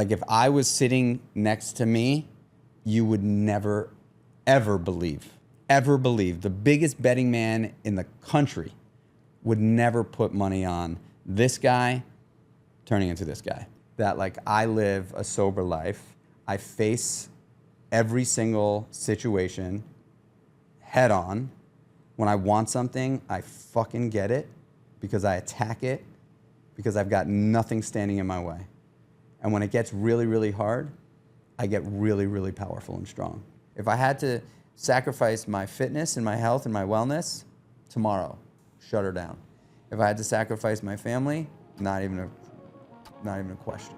Like if I was sitting next to me, you would never, ever believe. The biggest betting man in the country would never put money on this guy turning into this guy. That like I live a sober life. I face every single situation head on. When I want something, I fucking get it because I attack it because I've got nothing standing in my way. And when it gets really, really hard, I get really, really powerful and strong. If I had to sacrifice my fitness and my health and my wellness, tomorrow, shut her down. If I had to sacrifice my family, not even a question.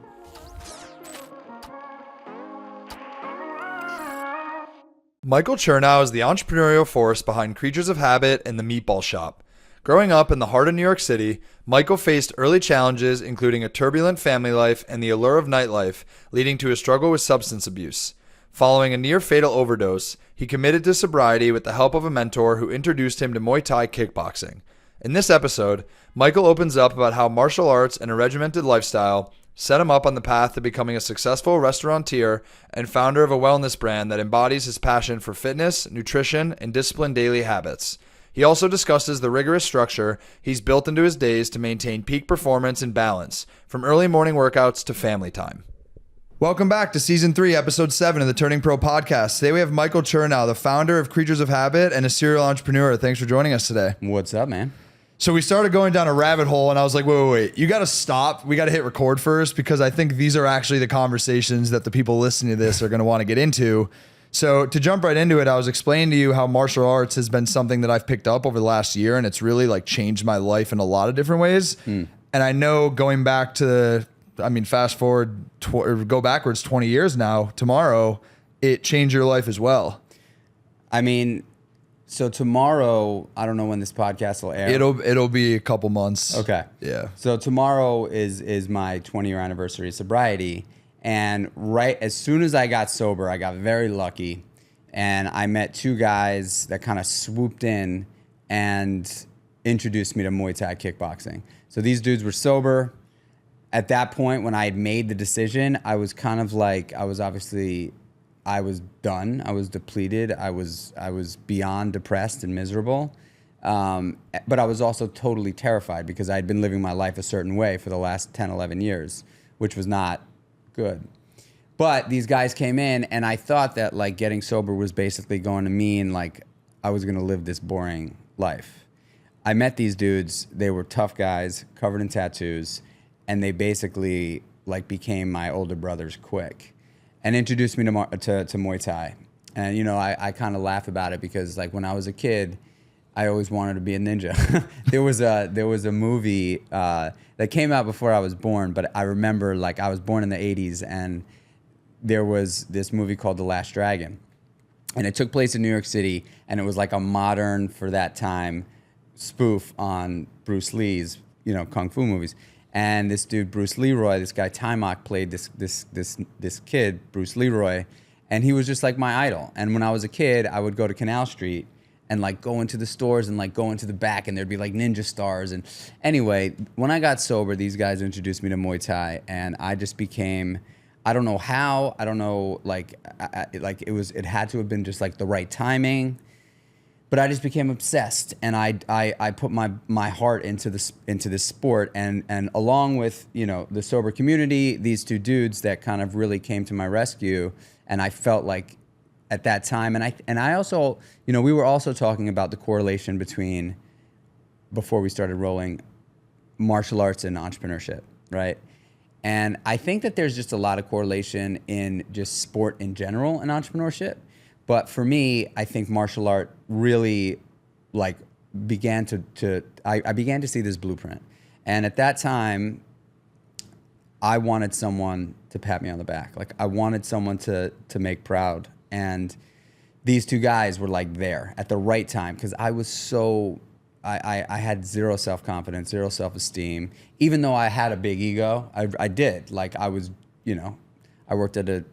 Michael Chernow is the entrepreneurial force behind Kreatures of Habit and the Meatball Shop. Growing up in the heart of New York City, Michael faced early challenges including a turbulent family life and the allure of nightlife, leading to a struggle with substance abuse. Following a near-fatal overdose, he committed to sobriety with the help of a mentor who introduced him to Muay Thai kickboxing. In this episode, Michael opens up about how martial arts and a regimented lifestyle set him up on the path to becoming a successful restaurateur and founder of a wellness brand that embodies his passion for fitness, nutrition, and disciplined daily habits. He also discusses the rigorous structure he's built into his days to maintain peak performance and balance, from early morning workouts to family time. Welcome back to Season 3, Episode 7 of the Turning Pro Podcast. Today we have Michael Chernow, the founder of Kreatures of Habit and a serial entrepreneur. Thanks for joining us today. What's up, man? So we started going down a rabbit hole and I was like, wait. You got to stop. We got to hit record first because I think these are actually the conversations that the people listening to this are going to want to get into. So to jump right into it, I was explaining to you how martial arts has been something that I've picked up over the last year and it's really like changed my life in a lot of different ways. And I know going back to, fast forward, or go backwards 20 years now, tomorrow, it changed your life as well. So tomorrow, I don't know when this podcast will air. It'll be a couple months. Okay. Yeah. So tomorrow is my 20-year anniversary of sobriety. And right as soon as I got sober, I got very lucky. And I met two guys that kind of swooped in and introduced me to Muay Thai kickboxing. So these dudes were sober. At that point, when I had made the decision, I was kind of like, I was done. I was depleted. I was beyond depressed and miserable. But I was also totally terrified because I had been living my life a certain way for the last 10, 11 years, which was not good. But these guys came in and I thought that like getting sober was basically going to mean like I was going to live this boring life. I met these dudes. They were tough guys covered in tattoos and they basically like became my older brothers quick. And introduced me to Muay Thai. And, you know, I kind of laugh about it because, like, when I was a kid, I always wanted to be a ninja. There was a movie that came out before I was born, but I remember, like, I was born in the 80s, and there was this movie called The Last Dragon. And it took place in New York City, and it was like a modern, for that time, spoof on Bruce Lee's, you know, kung fu movies. And this dude, Bruce Leroy, this guy Timok played this kid, Bruce Leroy, and he was just like my idol. And when I was a kid, I would go to Canal Street and like go into the stores and like go into the back and there'd be like ninja stars. And anyway, when I got sober, these guys introduced me to Muay Thai and I just became, I don't know how, I don't know, like, it had to have been just like the right timing. But I just became obsessed, and I put my heart into this sport, and along with, you know, the sober community, these two dudes that kind of really came to my rescue, and I felt like at that time, and I also, you know, we were also talking about the correlation between, before we started rolling, martial arts and entrepreneurship, right? And I think that there's just a lot of correlation in just sport in general and entrepreneurship. But for me, I think martial art really like began I began to see this blueprint. And at that time, I wanted someone to pat me on the back. Like I wanted someone to make proud. And these two guys were like there at the right time because I was so, I had zero self-confidence, zero self-esteem. Even though I had a big ego, I did. Like I was, you know, I worked at a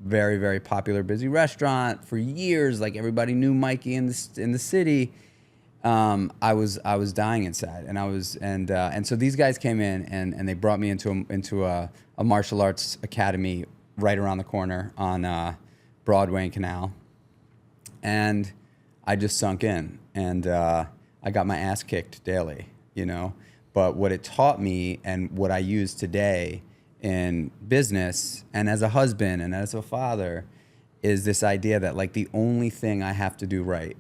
very, very popular, busy restaurant for years. Like everybody knew Mikey in the city. I was dying inside, and so these guys came in and they brought me into a martial arts academy right around the corner on Broadway and Canal, and I just sunk in, and I got my ass kicked daily, you know. But what it taught me and what I use today in business and as a husband and as a father is this idea that like the only thing I have to do right,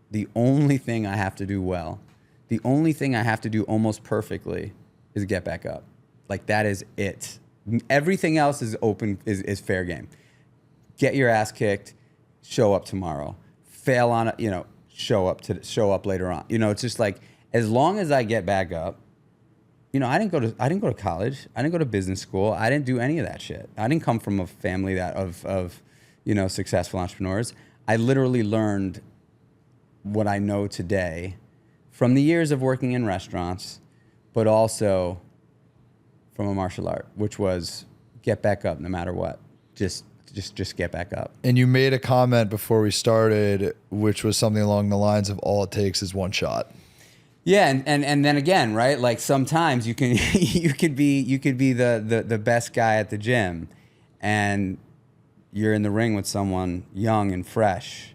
the only thing I have to do well, the only thing I have to do almost perfectly is get back up. Like that is it. Everything else is open, is fair game. Get your ass kicked, show up tomorrow. Fail on it, you know, show up later on. You know, it's just like as long as I get back up, you know, I didn't go to college. I didn't go to business school. I didn't do any of that shit. I didn't come from a family that of you know, successful entrepreneurs. I literally learned what I know today from the years of working in restaurants, but also from a martial art, which was get back up no matter what. Just get back up. And you made a comment before we started, which was something along the lines of all it takes is one shot. Yeah, and then again, right? Like sometimes you can you could be the best guy at the gym, and you're in the ring with someone young and fresh,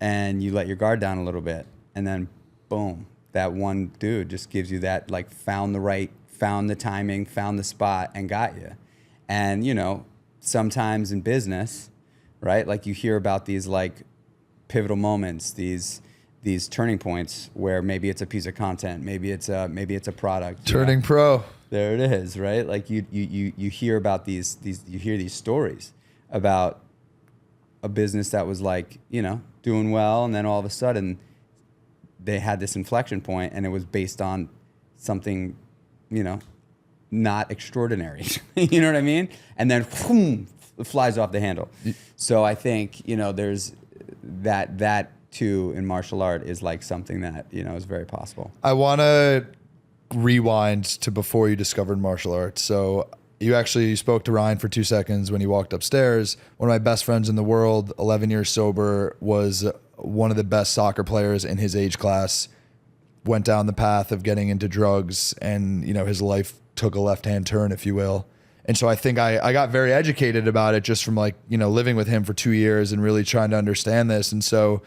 and you let your guard down a little bit, and then boom, that one dude just gives you that, like, found the timing, found the spot, and got you. And you know, sometimes in business, right? Like you hear about these like pivotal moments, these turning points where maybe it's a piece of content, maybe it's a product. Turning pro. There it is, right? Like you hear about these you hear these stories about a business that was like, you know, doing well, and then all of a sudden they had this inflection point, and it was based on something, you know, not extraordinary. You know what I mean? And then boom, it flies off the handle. So I think, you know, there's that too in martial art is like something that, you know, is very possible. I want to rewind to before you discovered martial arts. So you spoke to Ryan for 2 seconds when he walked upstairs. One of my best friends in the world, 11 years sober, was one of the best soccer players in his age class, went down the path of getting into drugs, and, you know, his life took a left-hand turn, if you will. And so I think I got very educated about it just from, like, you know, living with him for 2 years and really trying to understand this. And so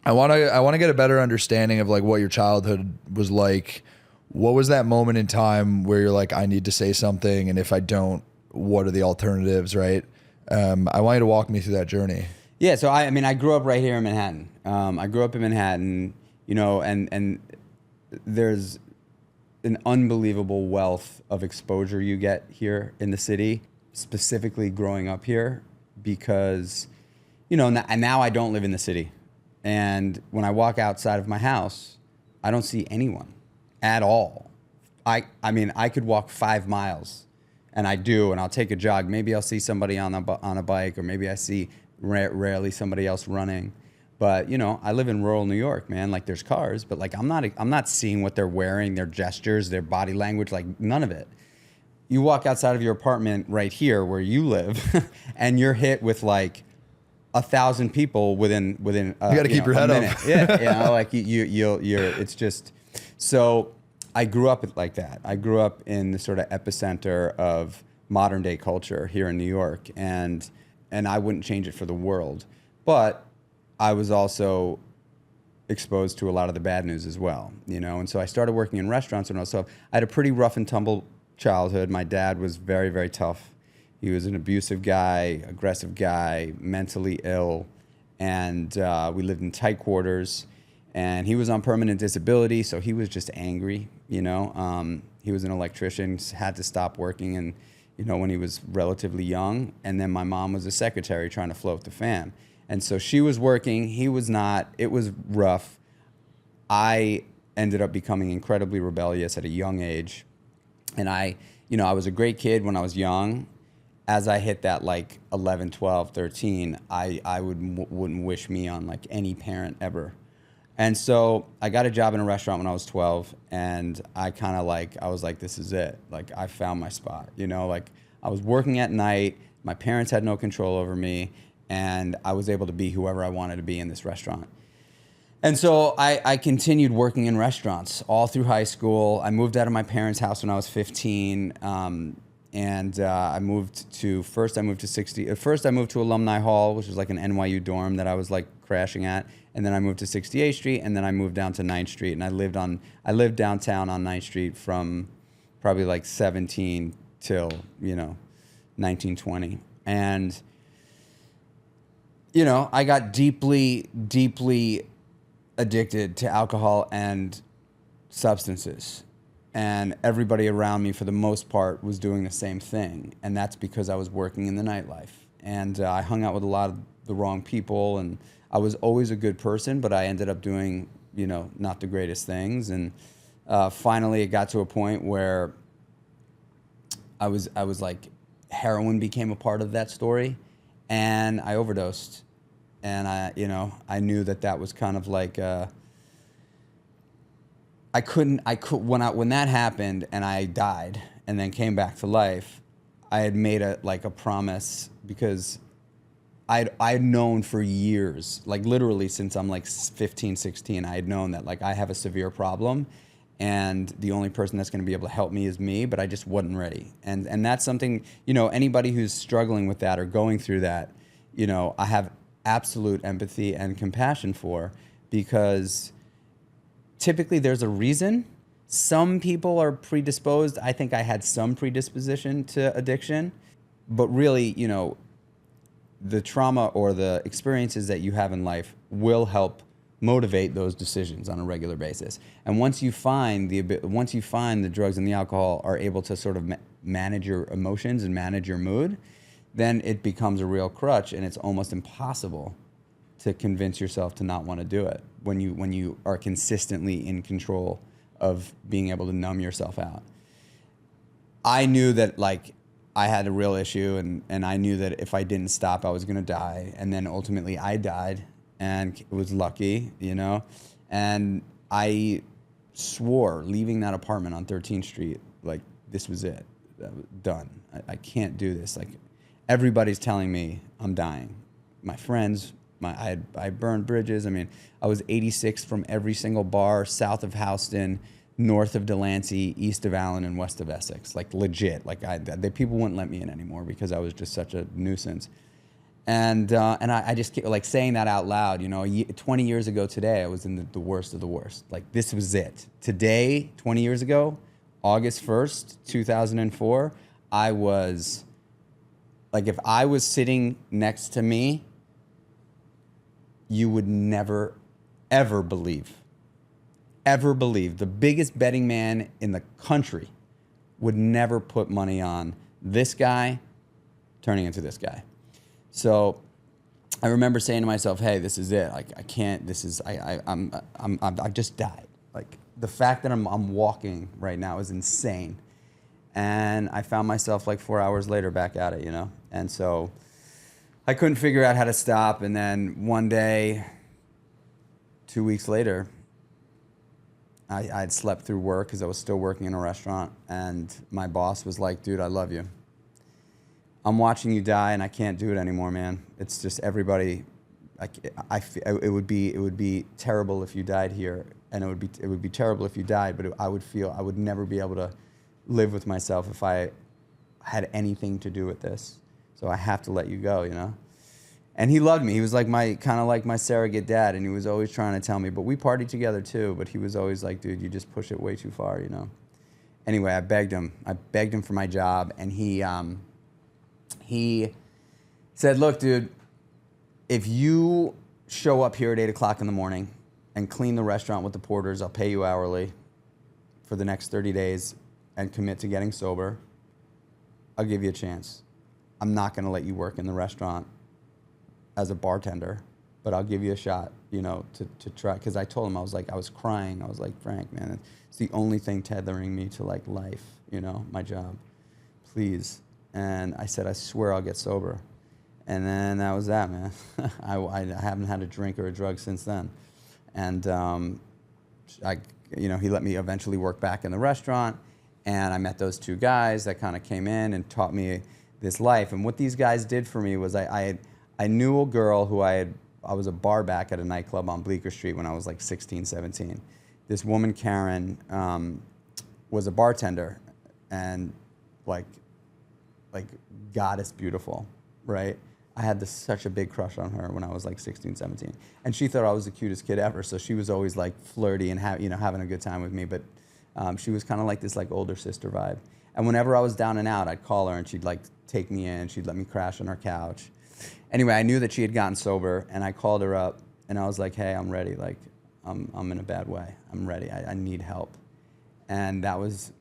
I want to get a better understanding of like what your childhood was like. What was that moment in time where you're like, I need to say something, and if I don't, what are the alternatives, right? I want you to walk me through that journey. Yeah, so I mean, I grew up right here in Manhattan. I grew up in Manhattan, you know, and there's an unbelievable wealth of exposure you get here in the city, specifically growing up here, because, you know, and now I don't live in the city. And when I walk outside of my house, I don't see anyone at all. I mean, I could walk 5 miles, and I do, and I'll take a jog. Maybe I'll see somebody on a bike, or maybe I see rarely somebody else running. But, you know, I live in rural New York, man. Like, there's cars, but like I'm not seeing what they're wearing, their gestures, their body language, like none of it. You walk outside of your apartment right here where you live, and you're hit with like 1,000 people within you got to keep your head up. Yeah, you know, like you're it's just. So I grew up like that. I grew up in the sort of epicenter of modern day culture here in New York, and I wouldn't change it for the world. But I was also exposed to a lot of the bad news as well, you know. And so I started working in restaurants when I was 12. I had a pretty rough and tumble childhood. My dad was very, very tough. He was an abusive guy, aggressive guy, mentally ill, and we lived in tight quarters. And he was on permanent disability, so he was just angry, you know. He was an electrician, had to stop working, and, you know, when he was relatively young. And then my mom was a secretary trying to float the fam. And so she was working, he was not. It was rough. I ended up becoming incredibly rebellious at a young age. And I was a great kid when I was young. As I hit that like 11, 12, 13, I wouldn't wish me on like any parent ever. And so I got a job in a restaurant when I was 12, and I was like, this is it. Like, I found my spot, you know, like I was working at night. My parents had no control over me, and I was able to be whoever I wanted to be in this restaurant. And so I continued working in restaurants all through high school. I moved out of my parents' house when I was 15. And I moved to 60. At first, I moved to Alumni Hall, which was like an NYU dorm that I was like crashing at. And then I moved to 68th Street, and then I moved down to 9th Street. And I lived downtown on 9th Street from probably like 17 till 1920. And I got deeply, deeply addicted to alcohol and substances. And everybody around me, for the most part, was doing the same thing. And that's because I was working in the nightlife. And I hung out with a lot of the wrong people. And I was always a good person, but I ended up doing, not the greatest things. And finally, it got to a point where I was like, heroin became a part of that story. And I overdosed. And I knew that was kind of like... when that happened and I died and then came back to life, I had made a promise, because I'd known for years, like literally since I'm like 15, 16, I had known that like I have a severe problem and the only person that's going to be able to help me is me, but I just wasn't ready. And that's something, anybody who's struggling with that or going through that, I have absolute empathy and compassion for, because typically there's a reason. Some people are predisposed. I think I had some predisposition to addiction, but really, the trauma or the experiences that you have in life will help motivate those decisions on a regular basis. And once you find the drugs and the alcohol are able to sort of manage your emotions and manage your mood, then it becomes a real crutch, and it's almost impossible to convince yourself to not want to do it when you are consistently in control of being able to numb yourself out. I knew that like I had a real issue, and I knew that if I didn't stop, I was going to die. And then ultimately I died, and was lucky, and I swore leaving that apartment on 13th Street, like this was it, done. I can't do this. Like everybody's telling me I'm dying. My friends, I burned bridges. I mean, I was 86 from every single bar south of Houston, north of Delancey, east of Allen, and west of Essex. Like legit. Like people wouldn't let me in anymore because I was just such a nuisance. And I just like saying that out loud. 20 years ago today, I was in the worst of the worst. Like this was it. Today, 20 years ago, August 1st, 2004, I was like, if I was sitting next to me, you would never, ever believe. The biggest betting man in the country would never put money on this guy turning into this guy. So I remember saying to myself, hey, this is it. Like I can't, I've just died. Like the fact that I'm walking right now is insane. And I found myself like 4 hours later back at it, And so I couldn't figure out how to stop. And then one day, 2 weeks later, I'd slept through work because I was still working in a restaurant. And my boss was like, dude, I love you. I'm watching you die and I can't do it anymore, man. It's just everybody, it would be terrible if you died here. And it would be terrible if you died, but I would never be able to live with myself if I had anything to do with this. So I have to let you go, And he loved me. He was like kind of like my surrogate dad, and he was always trying to tell me, but we partied together too, but he was always like, dude, you just push it way too far, Anyway, I begged him for my job, and he said, look, dude, if you show up here at 8 o'clock in the morning and clean the restaurant with the porters, I'll pay you hourly for the next 30 days and commit to getting sober, I'll give you a chance. I'm not going to let you work in the restaurant as a bartender, but I'll give you a shot, to try. Because I told him, I was crying. I was like, Frank, man, it's the only thing tethering me to like life, my job. Please. And I said, I swear I'll get sober. And then that was that, man. I haven't had a drink or a drug since then. And he let me eventually work back in the restaurant. And I met those two guys that kind of came in and taught me this life. And what these guys did for me was I knew a girl who I I was a bar back at a nightclub on Bleecker Street when I was like 16, 17. This woman, Karen, was a bartender, and like goddess beautiful, right? I had such a big crush on her when I was like 16, 17. And she thought I was the cutest kid ever, so she was always like flirty and having a good time with me, but she was kind of like this like older sister vibe. And whenever I was down and out, I'd call her and she'd like take me in, she'd let me crash on her couch. Anyway, I knew that she had gotten sober, and I called her up and I was like, hey, I'm ready, like I'm in a bad way. I'm ready, I need help. And that was,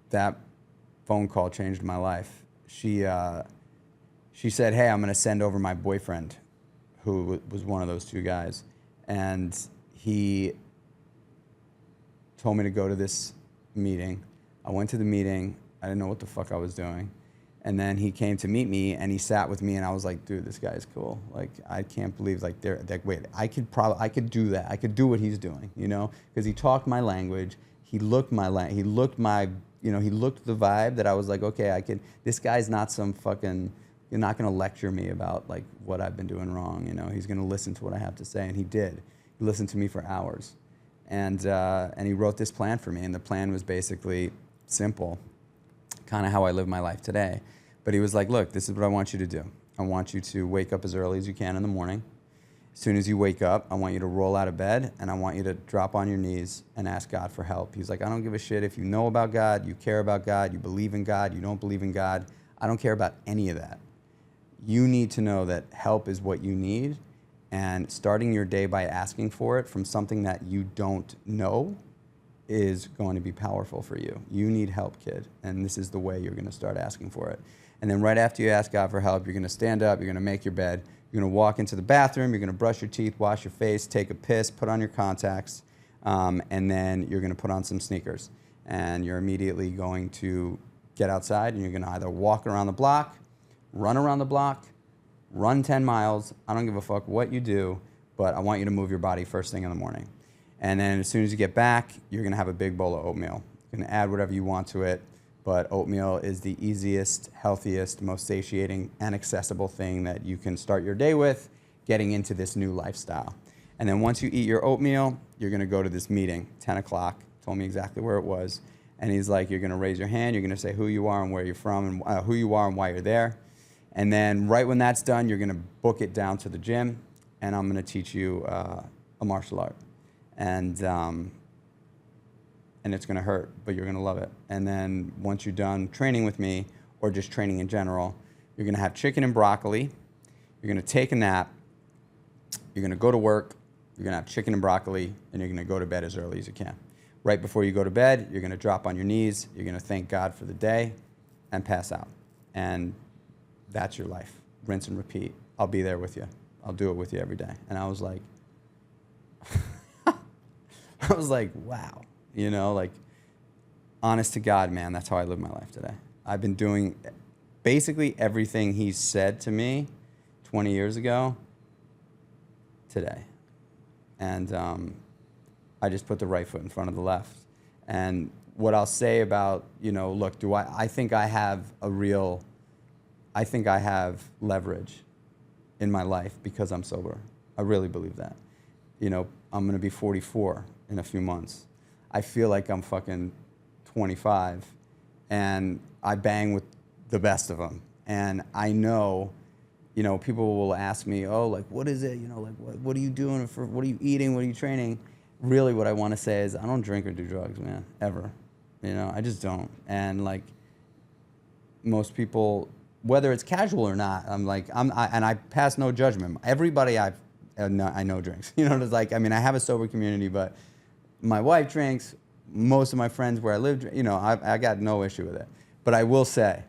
that phone call changed my life. She said, hey, I'm going to send over my boyfriend, who was one of those two guys. And he told me to go to this meeting. I went to the meeting. I didn't know what the fuck I was doing. And then he came to meet me, and he sat with me, and I was like, dude, this guy's cool. Like, I can't believe, like, wait, I could do that. I could do what he's doing, because he talked my language. He looked he looked the vibe that I was like, okay, this guy's not some fucking, you're not going to lecture me about like what I've been doing wrong. He's going to listen to what I have to say. And he did. He listened to me for hours. And he wrote this plan for me. And the plan was basically simple, kind of how I live my life today. But he was like, look, this is what I want you to do. I want you to wake up as early as you can in the morning. As soon as you wake up, I want you to roll out of bed, and I want you to drop on your knees and ask God for help. He's like, I don't give a shit if you know about God, you care about God, you believe in God, you don't believe in God. I don't care about any of that. You need to know that help is what you need, and starting your day by asking for it from something that you don't know is going to be powerful for you. You need help, kid, and this is the way you're going to start asking for it. And then right after you ask God for help, you're going to stand up, you're going to make your bed, you're going to walk into the bathroom, you're going to brush your teeth, wash your face, take a piss, put on your contacts, and then you're going to put on some sneakers. And you're immediately going to get outside, and you're going to either walk around the block, run around the block, run 10 miles. I don't give a fuck what you do, but I want you to move your body first thing in the morning. And then as soon as you get back, you're going to have a big bowl of oatmeal. You're going to add whatever you want to it. But oatmeal is the easiest, healthiest, most satiating, and accessible thing that you can start your day with, getting into this new lifestyle. And then once you eat your oatmeal, you're going to go to this meeting, 10 o'clock, told me exactly where it was. And he's like, you're going to raise your hand, you're going to say who you are and where you're from, and who you are and why you're there. And then right when that's done, you're going to book it down to the gym, and I'm going to teach you a martial art. And it's going to hurt, but you're going to love it. And then once you're done training with me, or just training in general, you're going to have chicken and broccoli. You're going to take a nap. You're going to go to work. You're going to have chicken and broccoli, and you're going to go to bed as early as you can. Right before you go to bed, you're going to drop on your knees. You're going to thank God for the day and pass out. And that's your life. Rinse and repeat. I'll be there with you. I'll do it with you every day. And I was like, wow. Like, honest to God, man, that's how I live my life today. I've been doing basically everything he said to me 20 years ago today. And I just put the right foot in front of the left. And what I'll say about, look, I think I have leverage in my life because I'm sober. I really believe that. I'm going to be 44 in a few months. I feel like I'm fucking 25, and I bang with the best of them. And I know, people will ask me, oh, like, what is it? Like, what are you doing? What are you eating? What are you training? Really, what I want to say is I don't drink or do drugs, man, ever. I just don't. And like most people, whether it's casual or not, I pass no judgment. Everybody I know drinks. It's like, I have a sober community, but my wife drinks, most of my friends where I live, I got no issue with it. But I will say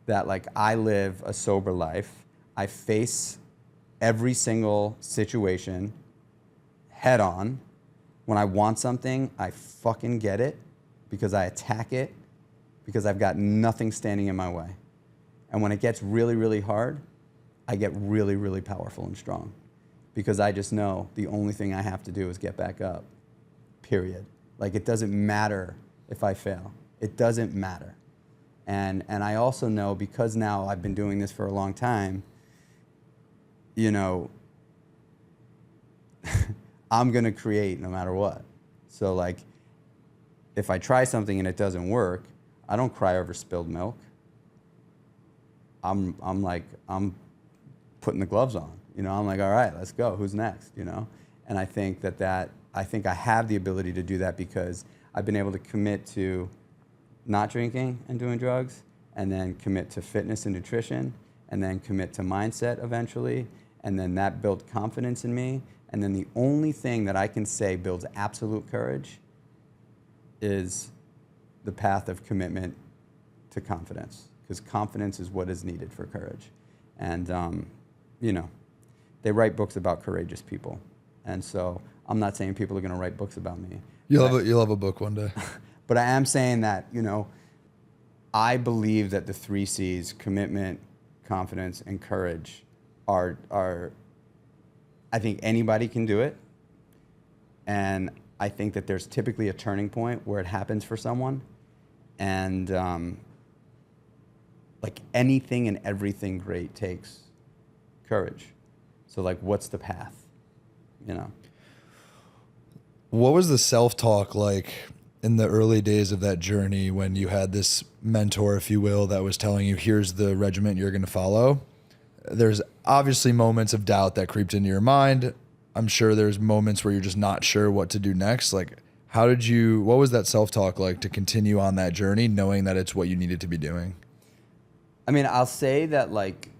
that, like, I live a sober life. I face every single situation head on. When I want something, I fucking get it because I attack it because I've got nothing standing in my way. And when it gets really, really hard, I get really, really powerful and strong because I just know the only thing I have to do is get back up. Period. Like, it doesn't matter if I fail. It doesn't matter. And I also know, because now I've been doing this for a long time, you know, I'm going to create no matter what. So like, if I try something and it doesn't work, I don't cry over spilled milk. I'm putting the gloves on, you know, I'm like, all right, let's go. Who's next? You know? And I think I think I have the ability to do that because I've been able to commit to not drinking and doing drugs, and then commit to fitness and nutrition, and then commit to mindset eventually. And then that built confidence in me. And then the only thing that I can say builds absolute courage is the path of commitment to confidence, because confidence is what is needed for courage. And, you know, they write books about courageous people. And so I'm not saying people are going to write books about me. You'll have a book one day. But I am saying that, you know, I believe that the 3 C's, commitment, confidence, and courage, are I think anybody can do it. And I think that there's typically a turning point where it happens for someone. And like anything and everything great takes courage. So like, what's the path, you know? What was the self-talk like in the early days of that journey when you had this mentor, if you will, that was telling you, here's the regiment you're going to follow? There's obviously moments of doubt that creeped into your mind. I'm sure there's moments where you're just not sure what to do next. Like, what was that self-talk like to continue on that journey, knowing that it's what you needed to be doing? I mean, I'll say that like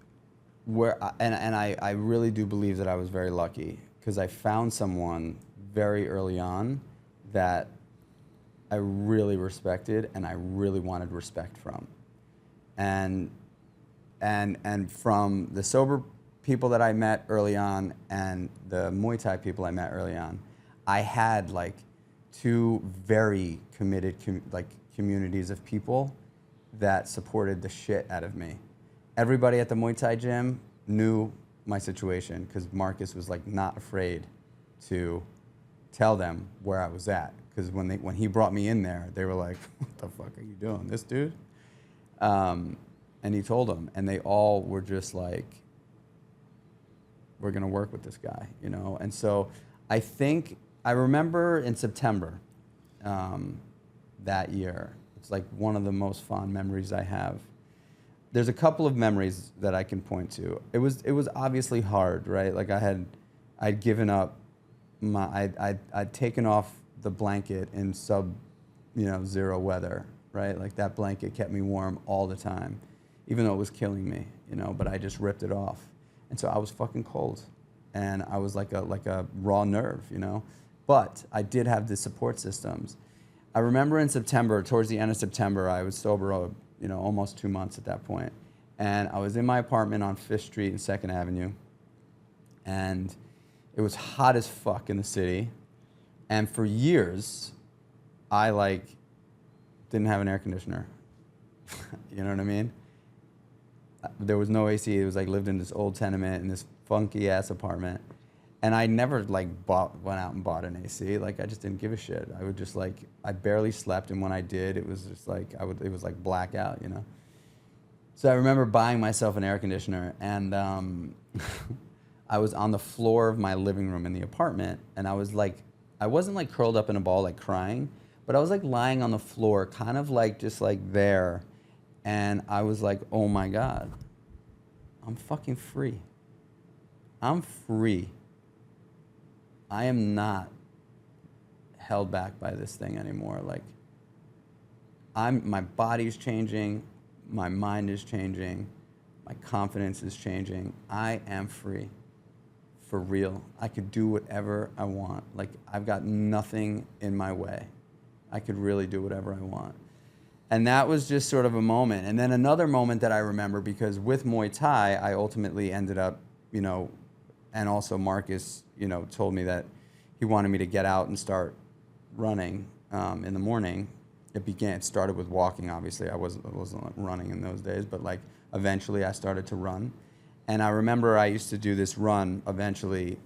I really do believe that I was very lucky, because I found someone very early on that I really respected and I really wanted respect from. And from the sober people that I met early on and the Muay Thai people I met early on, I had like 2 very committed communities of people that supported the shit out of me. Everybody at the Muay Thai gym knew my situation, because Marcus was like not afraid to tell them where I was at. Because when he brought me in there, they were like, "What the fuck are you doing, this dude?" And he told them, and they all were just like, "We're gonna work with this guy," you know. And so I remember in September that year. It's like one of the most fond memories I have. There's a couple of memories that I can point to. It was obviously hard, right? Like I'd given up I'd taken off the blanket in sub-0 weather, right? Like that blanket kept me warm all the time, even though it was killing me, you know, but I just ripped it off. And so I was fucking cold, and I was like a raw nerve, you know? But I did have the support systems. I remember in September, towards the end of September, I was sober, you know, almost 2 months at that point. And I was in my apartment on 5th Street and 2nd Avenue. And it was hot as fuck in the city. And for years, I like didn't have an air conditioner. You know what I mean? There was no AC. It was like lived in this old tenement in this funky ass apartment. And I never like went out and bought an AC. Like I just didn't give a shit. I would just like, I barely slept. And when I did, it was just like, it was like blackout, you know? So I remember buying myself an air conditioner, and I was on the floor of my living room in the apartment, and I was like, I wasn't like curled up in a ball like crying, but I was like lying on the floor, kind of like just like there, and I was like, oh my God, I'm fucking free. I'm free. I am not held back by this thing anymore. Like, my body's changing, my mind is changing, my confidence is changing. I am free. For real. I could do whatever I want. Like, I've got nothing in my way. I could really do whatever I want. And that was just sort of a moment. And then another moment that I remember, because with Muay Thai, I ultimately ended up, you know, and also Marcus, you know, told me that he wanted me to get out and start running in the morning. It started with walking, obviously. I wasn't running in those days, but like eventually I started to run. And I remember I used to do this run eventually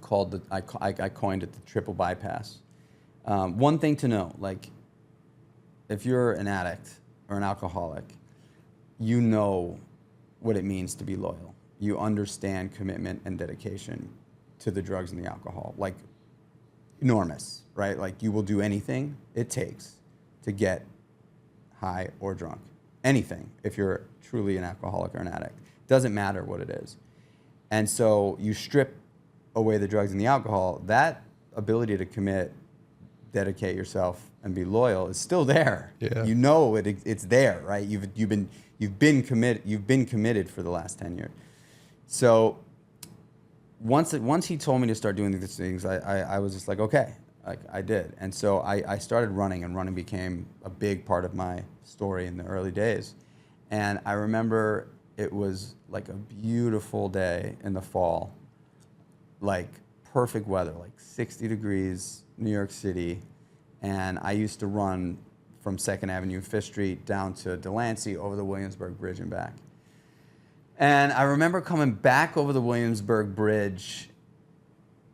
called I coined it the triple bypass. One thing to know, like if you're an addict or an alcoholic, you know what it means to be loyal. You understand commitment and dedication to the drugs and the alcohol, like enormous, right? Like you will do anything it takes to get high or drunk. Anything, if you're truly an alcoholic or an addict. Doesn't matter what it is. And so you strip away the drugs and the alcohol, that ability to commit, dedicate yourself, and be loyal is still there. Yeah. You know it's there, right? You've been committed for the last 10 years. So once he told me to start doing these things, I was just like, okay, like I did. And so I started running, and running became a big part of my story in the early days. And I remember it was like a beautiful day in the fall, like perfect weather, like 60 degrees, New York City. And I used to run from 2nd Avenue, 5th Street, down to Delancey, over the Williamsburg Bridge and back. And I remember coming back over the Williamsburg Bridge,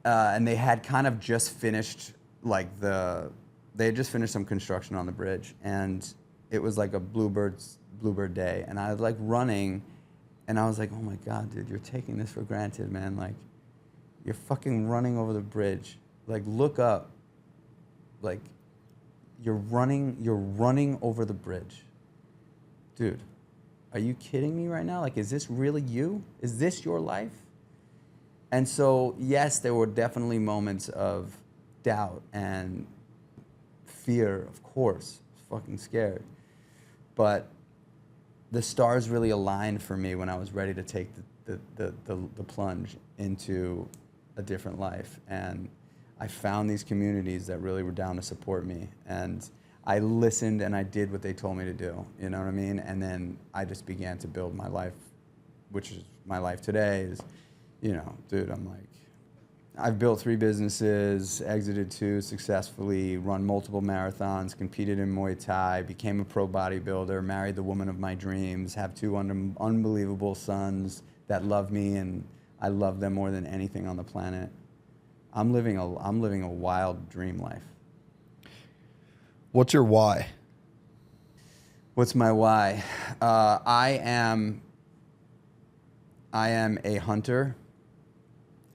and they had kind of just finished, they had just finished some construction on the bridge, and it was like a bluebird day. And I was like running, and I was like, oh my God, dude, you're taking this for granted, man. Like, you're fucking running over the bridge. Like, look up. Like, you're running over the bridge. Dude, are you kidding me right now? Like, is this really you? Is this your life? And so, yes, there were definitely moments of doubt and fear, of course. I was fucking scared. But the stars really aligned for me when I was ready to take the plunge into a different life. And I found these communities that really were down to support me. And I listened and I did what they told me to do, you know what I mean? And then I just began to build my life, which is my life today is, you know, dude, I'm like, I've built 3 businesses, exited 2 successfully, run multiple marathons, competed in Muay Thai, became a pro bodybuilder, married the woman of my dreams, have 2 unbelievable sons that love me, and I love them more than anything on the planet. I'm living a wild dream life. What's your why? What's my why? I am a hunter,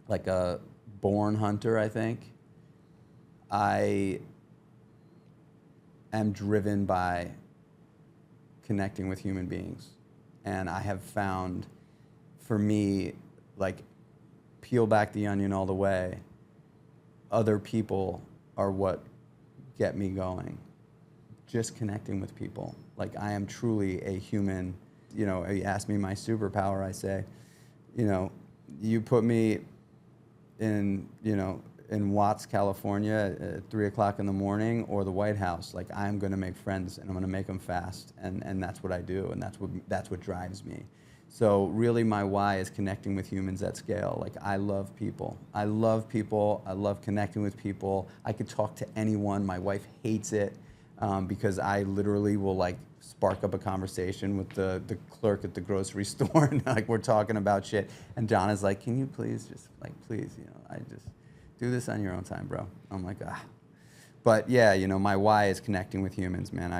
like a born hunter, I think. I am driven by connecting with human beings. And I have found, for me, like, peel back the onion all the way, other people are what get me going. Just connecting with people. Like, I am truly a human. You know, you ask me my superpower, I say, you know, you put me in, you know, in Watts, California at 3 o'clock in the morning, or the White House, like, I'm going to make friends, and I'm going to make them fast, and that's what I do, and that's what drives me. So really, my why is connecting with humans at scale. Like, I love people. I love people. I love connecting with people. I could talk to anyone. My wife hates it because I literally will, like, spark up a conversation with the clerk at the grocery store, and like, we're talking about shit, and Donna's like, can you please just, like, please, you know, I just do this on your own time, bro. I'm like, ah. But yeah, you know, my why is connecting with humans, man.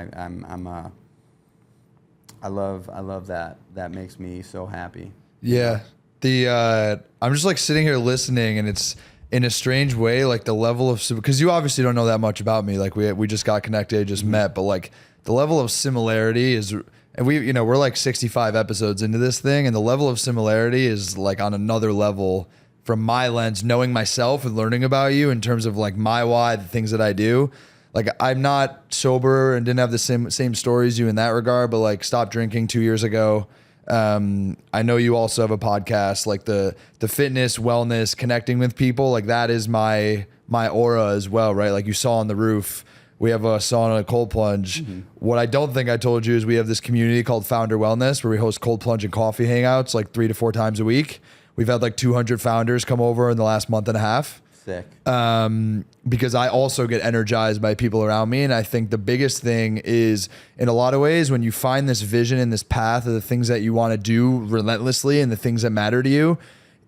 I love that. That makes me so happy. Yeah. I'm just like sitting here listening, and it's in a strange way, like the level of, because you obviously don't know that much about me. Like, we just got connected, just met, but like the level of similarity is, and we're like 65 episodes into this thing, and the level of similarity is like on another level from my lens, knowing myself and learning about you in terms of like my why, the things that I do. Like, I'm not sober and didn't have the same stories as you in that regard, but like stopped drinking 2 years ago. I know you also have a podcast, like the fitness, wellness, connecting with people. Like, that is my aura as well, right? Like you saw on the roof, we have a sauna, a cold plunge. Mm-hmm. What I don't think I told you is we have this community called Founder Wellness, where we host cold plunge and coffee hangouts like 3 to 4 times a week. We've had like 200 founders come over in the last month and a half. Sick. Because I also get energized by people around me. And I think the biggest thing is, in a lot of ways, when you find this vision and this path of the things that you want to do relentlessly and the things that matter to you,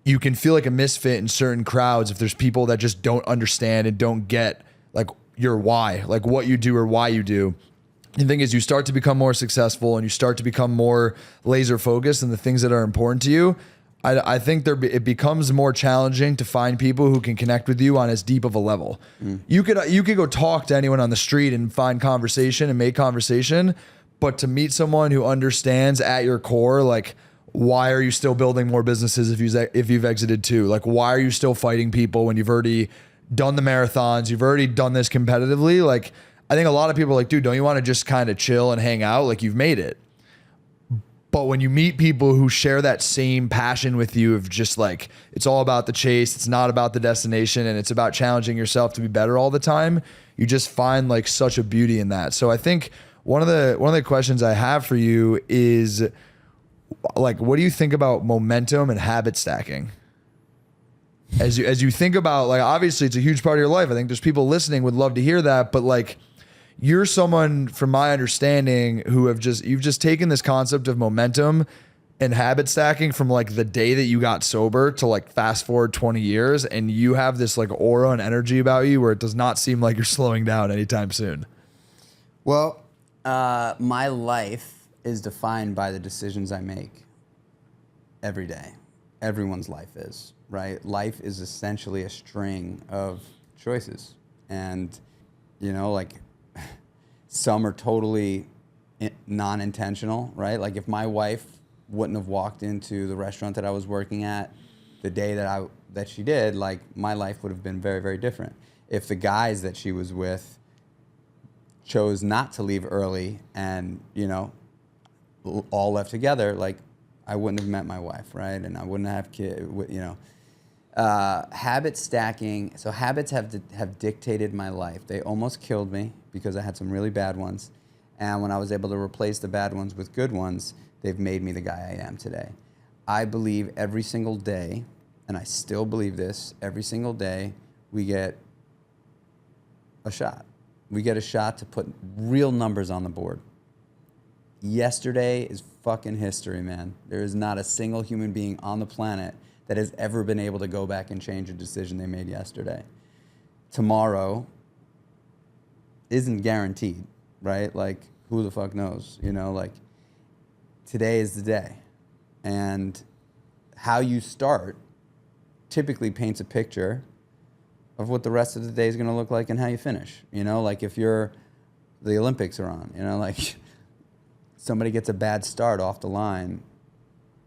you can feel like a misfit in certain crowds if there's people that just don't understand and don't get like your why, like what you do or why you do. the thing is, you start to become more successful and you start to become more laser focused on the things that are important to you. I think it becomes more challenging to find people who can connect with you on as deep of a level. You could go talk to anyone on the street and find conversation and make conversation, but to meet someone who understands at your core, like, why are you still building more businesses if you've exited two? Like, why are you still fighting people when you've already done the marathons? You've already done this competitively. Like, I think a lot of people are like, dude, don't you want to just kind of chill and hang out? Like, you've made it. But when you meet people who share that same passion with you of just like, it's all about the chase, it's not about the destination, and it's about challenging yourself to be better all the time, you just find like such a beauty in that. So I think one of the questions I have for you is, like, what do you think about momentum and habit stacking? As you think about, like, obviously it's a huge part of your life. I think there's people listening would love to hear that, but like, you're someone, from my understanding, you've just taken this concept of momentum and habit stacking from like the day that you got sober to like fast forward 20 years, and you have this like aura and energy about you where it does not seem like you're slowing down anytime soon. Well, my life is defined by the decisions I make every day. Everyone's life is, right? Life is essentially a string of choices. And, you know, like, some are totally non-intentional, right? Like, if my wife wouldn't have walked into the restaurant that I was working at the day that she did, like, my life would have been very, very different. If the guys that she was with chose not to leave early and, you know, all left together, like, I wouldn't have met my wife, right? And I wouldn't have kids, you know. Habit stacking. So habits have dictated my life. They almost killed me because I had some really bad ones. And when I was able to replace the bad ones with good ones, they've made me the guy I am today. I believe every single day, and I still believe this, every single day we get a shot. We get a shot to put real numbers on the board. Yesterday is fucking history, man. There is not a single human being on the planet that has ever been able to go back and change a decision they made yesterday. Tomorrow isn't guaranteed, right? Like, who the fuck knows? You know, like, today is the day. And how you start typically paints a picture of what the rest of the day is going to look like and how you finish. You know, like, if the Olympics are on, you know, like, somebody gets a bad start off the line,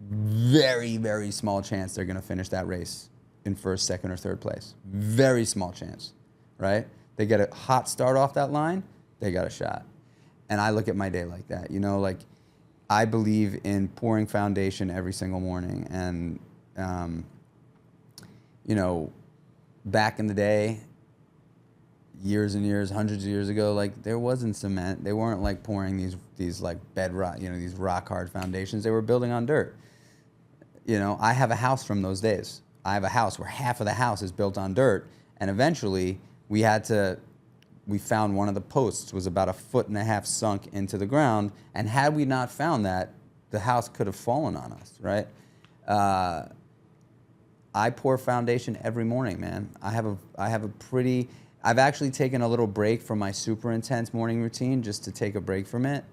very, very small chance they're going to finish that race in first, second, or third place. Very small chance, right? They get a hot start off that line, they got a shot. And I look at my day like that. You know, like, I believe in pouring foundation every single morning. And, you know, back in the day, years and years, hundreds of years ago, like, there wasn't cement. They weren't like pouring these like bedrock, you know, these rock hard foundations. They were building on dirt. You know, I have a house from those days. I have a house where half of the house is built on dirt, and eventually we found one of the posts was about 1.5 foot sunk into the ground, and had we not found that, the house could have fallen on us, right? I pour foundation every morning, man. I've actually taken a little break from my super intense morning routine just to take a break from it.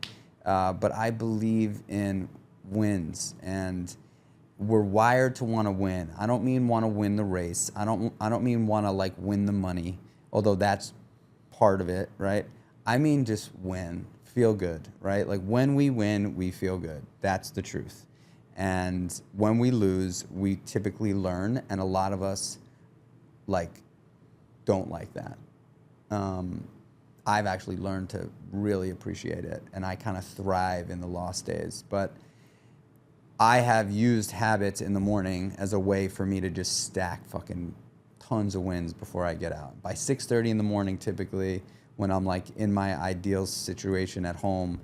But I believe in wins, and we're wired to want to win. I don't mean want to win the race. I don't mean want to like win the money, although that's part of it, right? I mean just win, feel good, right? Like, when we win, we feel good. That's the truth. And when we lose, we typically learn, and a lot of us like don't like that. I've actually learned to really appreciate it, and I kind of thrive in the lost days. But I have used habits in the morning as a way for me to just stack fucking tons of wins before I get out. By 6:30 in the morning, typically, when I'm like in my ideal situation at home,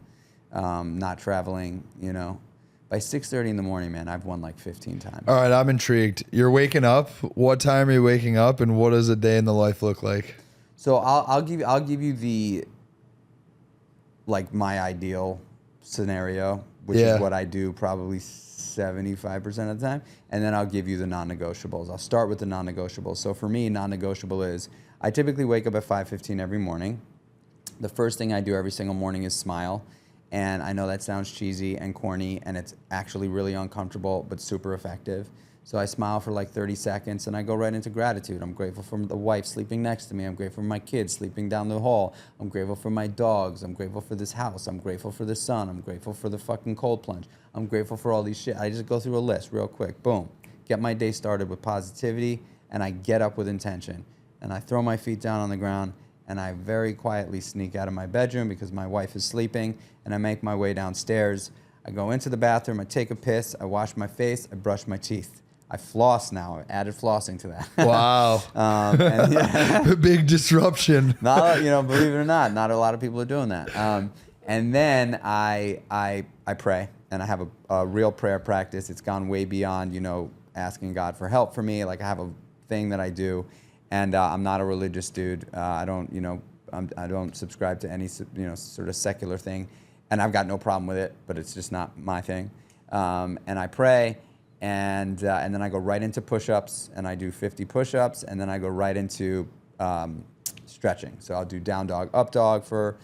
not traveling, you know, by 6:30 in the morning, man, I've won like 15 times. All right, I'm intrigued. You're waking up. What time are you waking up, and what does a day in the life look like? So I'll give you the, like, my ideal scenario, which is what I do probably 75% of the time, and then I'll give you the non-negotiables. I'll start with the non-negotiables. So for me, non-negotiable is I typically wake up at 5:15 every morning. the first thing I do every single morning is smile. And I know that sounds cheesy and corny, and it's actually really uncomfortable, but super effective. So I smile for like 30 seconds, and I go right into gratitude. I'm grateful for the wife sleeping next to me. I'm grateful for my kids sleeping down the hall. I'm grateful for my dogs. I'm grateful for this house. I'm grateful for the sun. I'm grateful for the fucking cold plunge. I'm grateful for all these shit. I just go through a list real quick. Boom. Get my day started with positivity, and I get up with intention. And I throw my feet down on the ground, and I very quietly sneak out of my bedroom because my wife is sleeping, and I make my way downstairs. I go into the bathroom, I take a piss, I wash my face, I brush my teeth. I floss now. I added flossing to that. Wow. And yeah, Big disruption. not, believe it or not a lot of people are doing that. And then I pray, and I have a real prayer practice. It's gone way beyond, asking God for help for me. Like, I have a thing that I do, and I'm not a religious dude. I don't subscribe to any, sort of secular thing, and I've got no problem with it, but it's just not my thing. And I pray. And then I go right into push-ups, and I do 50 push-ups, and then I go right into stretching. So I'll do down dog, up dog for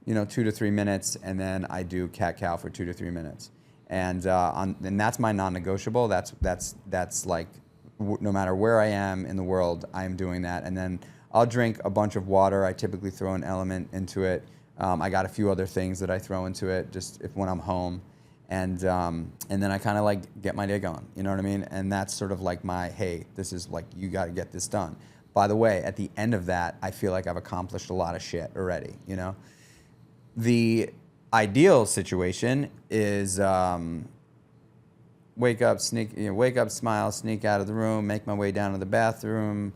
2 to 3 minutes, and then I do cat cow for 2 to 3 minutes. And that's my non-negotiable. That's like no matter where I am in the world, I am doing that. And then I'll drink a bunch of water. I typically throw an element into it. I got a few other things that I throw into it just when I'm home. And then I kind of like get my day going, you know what I mean? And that's sort of like hey, this is like, you got to get this done. By the way, at the end of that, I feel like I've accomplished a lot of shit already, The ideal situation is wake up, smile, sneak out of the room, make my way down to the bathroom,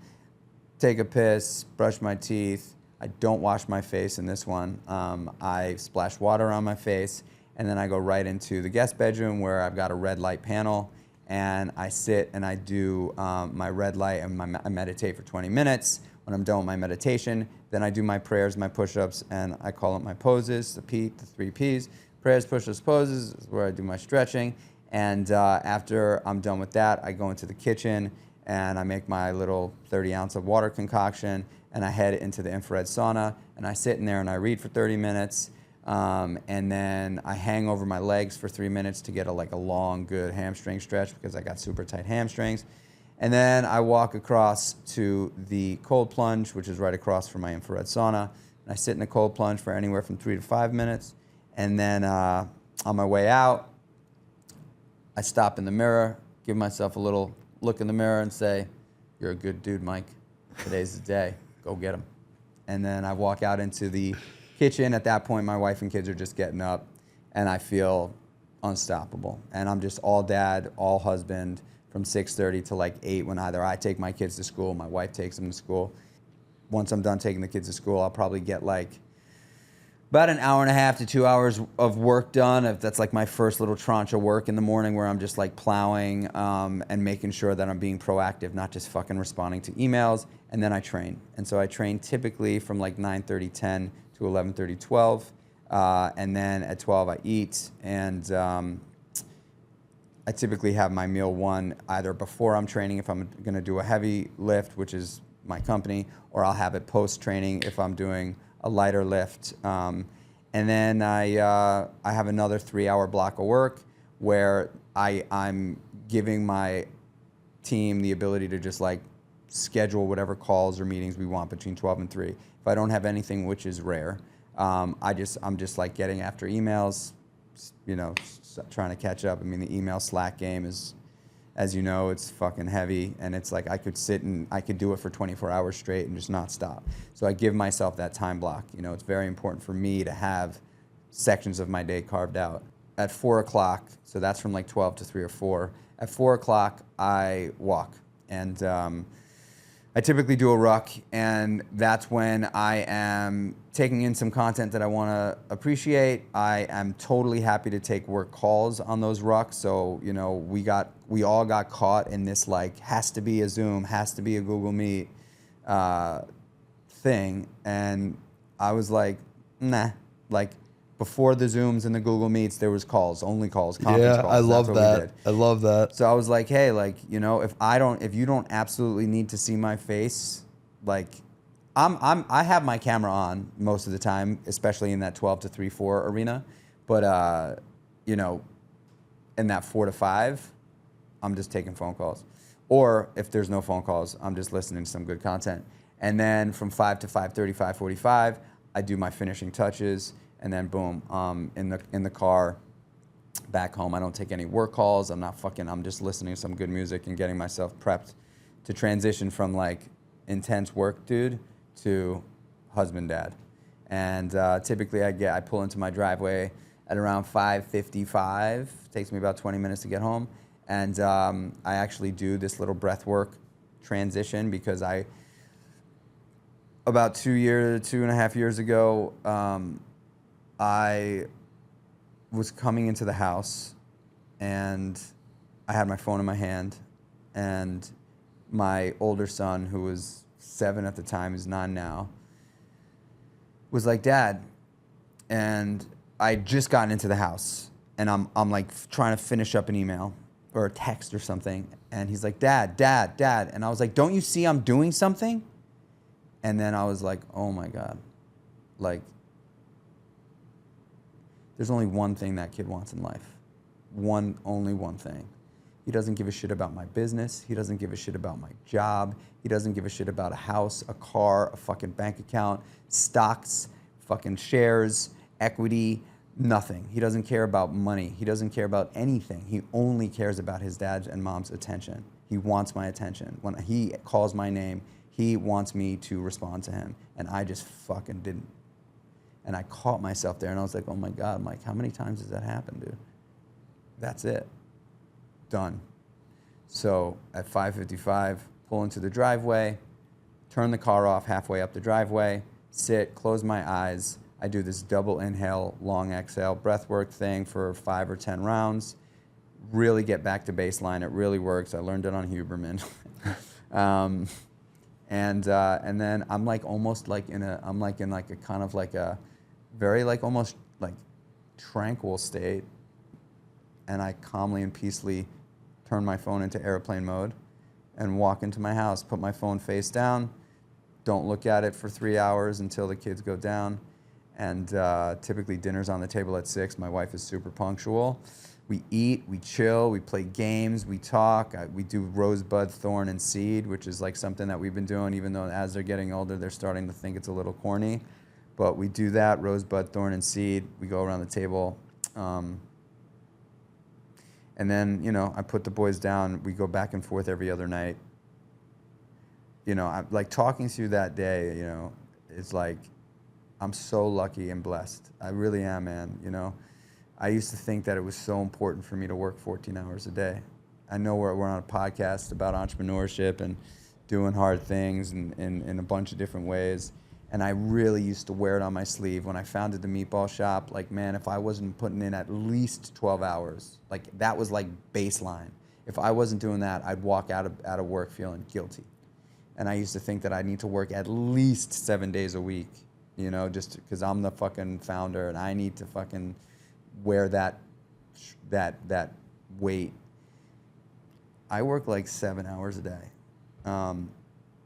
take a piss, brush my teeth. I don't wash my face in this one. I splash water on my face. And then I go right into the guest bedroom where I've got a red light panel, and I sit and I do my red light, and I meditate for 20 minutes. When I'm done with my meditation, then I do my prayers, my push-ups, and I call it my poses, the 3 Ps. Prayers, push-ups, poses is where I do my stretching. And after I'm done with that, I go into the kitchen and I make my little 30-ounce of water concoction, and I head into the infrared sauna, and I sit in there and I read for 30 minutes. And then I hang over my legs for 3 minutes to get a long, good hamstring stretch because I got super tight hamstrings. And then I walk across to the cold plunge, which is right across from my infrared sauna. And I sit in the cold plunge for anywhere from 3 to 5 minutes. And then on my way out, I stop in the mirror, give myself a little look in the mirror and say, "You're a good dude, Mike. Today's the day. Go get him." And then I walk out into the kitchen. At that point, my wife and kids are just getting up, and I feel unstoppable. And I'm just all dad, all husband from 6:30 to 8 when either I take my kids to school, my wife takes them to school. Once I'm done taking the kids to school, I'll probably get about an hour and a half to 2 hours of work done. If that's my first little tranche of work in the morning where I'm just plowing and making sure that I'm being proactive, not just fucking responding to emails. And then I train. And so I train typically from 9:30, 10 to 11:30, 12. And then at 12 I eat, and I typically have my meal one either before I'm training if I'm going to do a heavy lift, which is my company, or I'll have it post-training if I'm doing a lighter lift. And then I have another 3-hour block of work where I'm giving my team the ability to just schedule whatever calls or meetings we want between 12 and 3. If I don't have anything, which is rare, I'm just getting after emails, trying to catch up. I mean, the email Slack game is, as you know, it's fucking heavy, and it's I could sit and I could do it for 24 hours straight and just not stop. So I give myself that time block. It's very important for me to have sections of my day carved out. At 4 o'clock, so that's from 12 to 3 or 4. At 4 o'clock, I walk, and I typically do a ruck, and that's when I am taking in some content that I want to appreciate. I am totally happy to take work calls on those rucks. So, we all got caught in this has to be a Zoom, has to be a Google Meet thing. And I was nah, before the Zooms and the Google Meets, there was only calls, conference calls. I love that. I love that. So I was hey, if you don't absolutely need to see my face, I have my camera on most of the time, especially in that 12 to 3, 4 arena. But, you know, in that 4 to 5, I'm just taking phone calls. Or if there's no phone calls, I'm just listening to some good content. And then from 5 to 5:30, 5:45, I do my finishing touches, and then boom, in the car, back home. I don't take any work calls. I'm just listening to some good music and getting myself prepped to transition from like intense work dude to husband dad. And typically I pull into my driveway at around 5:55. Takes me about 20 minutes to get home. And I actually do this little breath work transition because about 2.5 years ago, I was coming into the house and I had my phone in my hand, and my older son, who was 7 at the time, he's 9 now, was like, Dad, and I just gotten into the house and I'm like trying to finish up an email or a text or something, and he's like, Dad, and I was like, don't you see I'm doing something? And then I was like, oh my God, like, there's only one thing that kid wants in life. Only one thing. He doesn't give a shit about my business. He doesn't give a shit about my job. He doesn't give a shit about a house, a car, a fucking bank account, stocks, fucking shares, equity, nothing. He doesn't care about money. He doesn't care about anything. He only cares about his dad's and mom's attention. He wants my attention. When he calls my name, he wants me to respond to him. And I just fucking didn't. And I caught myself there and I was like, oh my God, Mike, how many times does that happen, dude? That's it. Done. So at 5:55, pull into the driveway, turn the car off halfway up the driveway, sit, close my eyes. I do this double inhale, long exhale breathwork thing for 5 or 10 rounds. Really get back to baseline. It really works. I learned it on Huberman. And then I'm like almost like in a kind of like a very like almost like tranquil state. And I calmly and peacefully turn my phone into airplane mode and walk into my house, put my phone face down, don't look at it for 3 hours until the kids go down. And typically dinner's on the table at 6. My wife is super punctual. We eat, we chill, we play games, we talk. We do rosebud, thorn, and seed, which is like something that we've been doing, even though as they're getting older, they're starting to think it's a little corny. But we do that, rosebud, thorn, and seed. We go around the table. And then, you know, I put the boys down. We go back and forth every other night. You know, I'm like talking through that day, you know, it's like, I'm so lucky and blessed. I really am, man. You know, I used to think that it was so important for me to work 14 hours a day. I know we're on a podcast about entrepreneurship and doing hard things in a bunch of different ways. And I really used to wear it on my sleeve. When I founded the Meatball Shop, like, man, if I wasn't putting in at least 12 hours, like that was like baseline. If I wasn't doing that, I'd walk out of work feeling guilty. And I used to think that I need to work at least 7 days a week, you know, just because I'm the fucking founder and I need to fucking wear that weight. I work like 7 hours a day,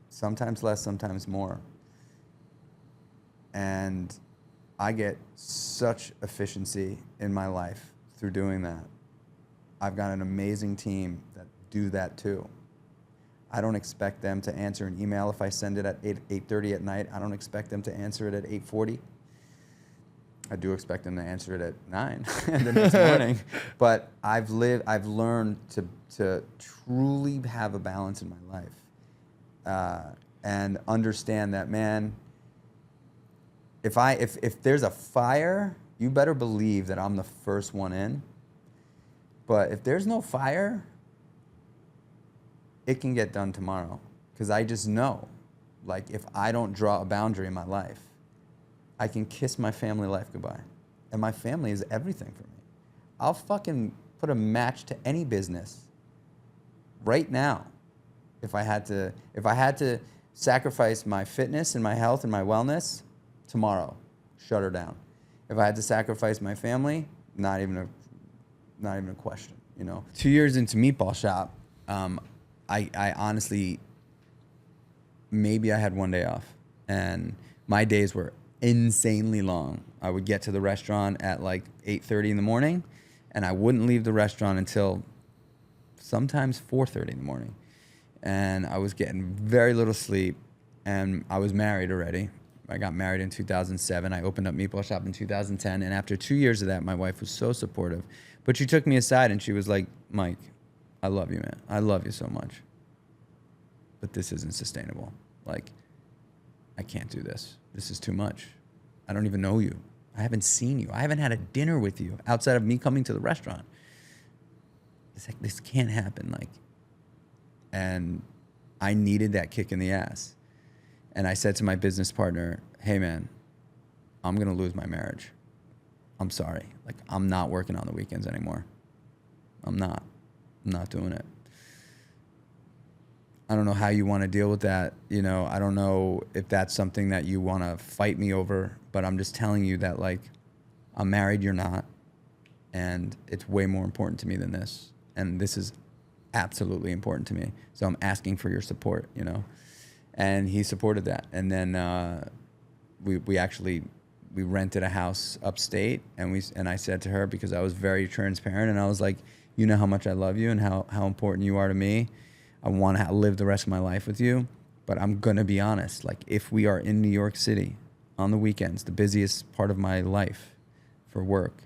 sometimes less, sometimes more. And I get such efficiency in my life through doing that. I've got an amazing team that do that too. I don't expect them to answer an email if I send it at 8:30 at night. I don't expect them to answer it at 8:40. I do expect them to answer it at 9 the next morning. But I've learned to truly have a balance in my life, and understand that, man, if there's a fire, you better believe that I'm the first one in. But if there's no fire, it can get done tomorrow. Because I just know, like, if I don't draw a boundary in my life, I can kiss my family life goodbye. And my family is everything for me. I'll fucking put a match to any business right now. If I had to sacrifice my fitness and my health and my wellness, tomorrow, shut her down. If I had to sacrifice my family, not even a question, you know. 2 years into Meatball Shop, I honestly, maybe I had one day off. And my days were insanely long. I would get to the restaurant at like 8:30 in the morning, and I wouldn't leave the restaurant until sometimes 4:30 in the morning. And I was getting very little sleep, and I was married already. I got married in 2007. I opened up Meatball Shop in 2010, and after 2 years of that, my wife was so supportive. But she took me aside, and she was like, Mike, I love you, man. I love you so much. But this isn't sustainable. Like, I can't do this. This is too much. I don't even know you. I haven't seen you. I haven't had a dinner with you outside of me coming to the restaurant. It's like, this can't happen. Like, and I needed that kick in the ass. And I said to my business partner, hey man, I'm going to lose my marriage. I'm sorry. Like, I'm not working on the weekends anymore. I'm not doing it. I don't know how you want to deal with that. You know, I don't know if that's something that you want to fight me over, but I'm just telling you that, like, I'm married, you're not. And it's way more important to me than this. And this is absolutely important to me. So I'm asking for your support, you know? And he supported that. And then we rented a house upstate, and I said to her, because I was very transparent, and I was like, you know how much I love you and how important you are to me. I want to live the rest of my life with you, but I'm going to be honest. Like, if we are in New York City on the weekends, the busiest part of my life for work,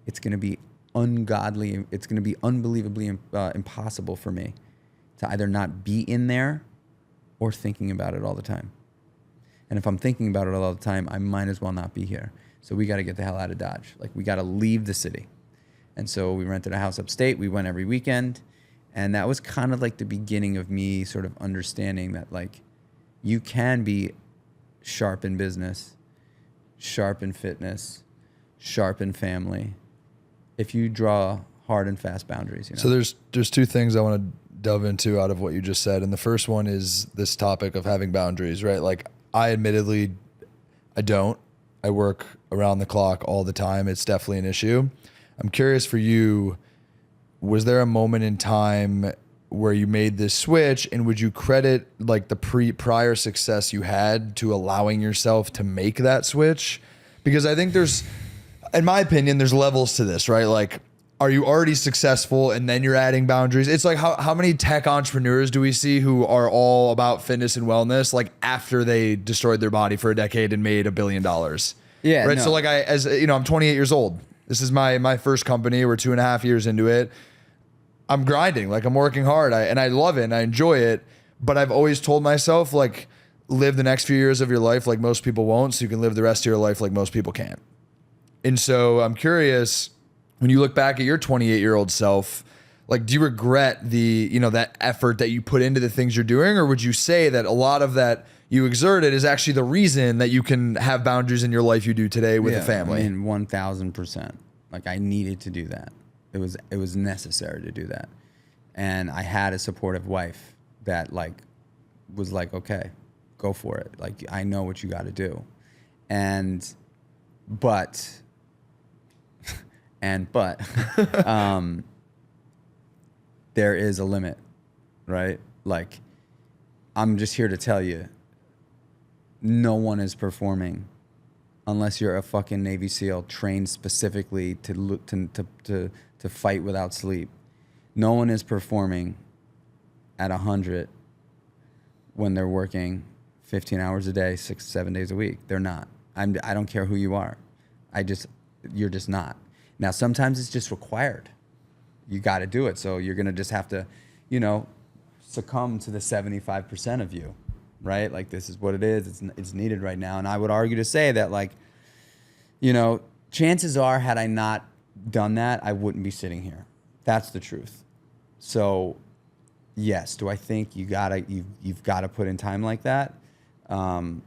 it's going to be ungodly. It's going to be unbelievably impossible for me to either not be in there or thinking about it all the time. And if I'm thinking about it all the time, I might as well not be here. So we got to get the hell out of Dodge. Like, we got to leave the city. And so we rented a house upstate. We went every weekend. And that was kind of like the beginning of me sort of understanding that, like, you can be sharp in business, sharp in fitness, sharp in family, if you draw hard and fast boundaries. You know? So there's two things I want to delve into out of what you just said. And the first one is this topic of having boundaries, right? Like, I admittedly, I don't. I work around the clock all the time. It's definitely an issue. I'm curious for you, was there a moment in time where you made this switch, and would you credit like the prior success you had to allowing yourself to make that switch? Because I think there's, in my opinion, there's levels to this, right? Like, are you already successful and then you're adding boundaries? It's like, how many tech entrepreneurs do we see who are all about fitness and wellness, like after they destroyed their body for a decade and made $1 billion? Yeah. Right. No. So like, as you know, I'm 28 years old. This is my first company. We're 2.5 years into it. I'm grinding, like I'm working hard, and I love it and I enjoy it. But I've always told myself, like, live the next few years of your life like most people won't, so you can live the rest of your life like most people can't. And so I'm curious, when you look back at your 28-year-old self, like, do you regret that effort that you put into the things you're doing? Or would you say that a lot of that you exerted is actually the reason that you can have boundaries in your life you do today with a family? I mean, 1,000%. Like, I needed to do that. It was necessary to do that. And I had a supportive wife that, like, was like, okay, go for it. Like, I know what you got to do. But there is a limit, right? Like, I'm just here to tell you, no one is performing unless you're a fucking Navy SEAL trained specifically to fight without sleep. No one is performing at 100 when they're working 15 hours a day, 6-7 days a week. They're not. I don't care who you are. You're just not. Now, sometimes it's just required. You got to do it. So you're going to just have to, succumb to the 75% of you, right? Like, this is what it is. It's needed right now. And I would argue to say that, like, chances are, had I not done that, I wouldn't be sitting here. That's the truth. So, yes, do I think you've got to put in time like that? 100%.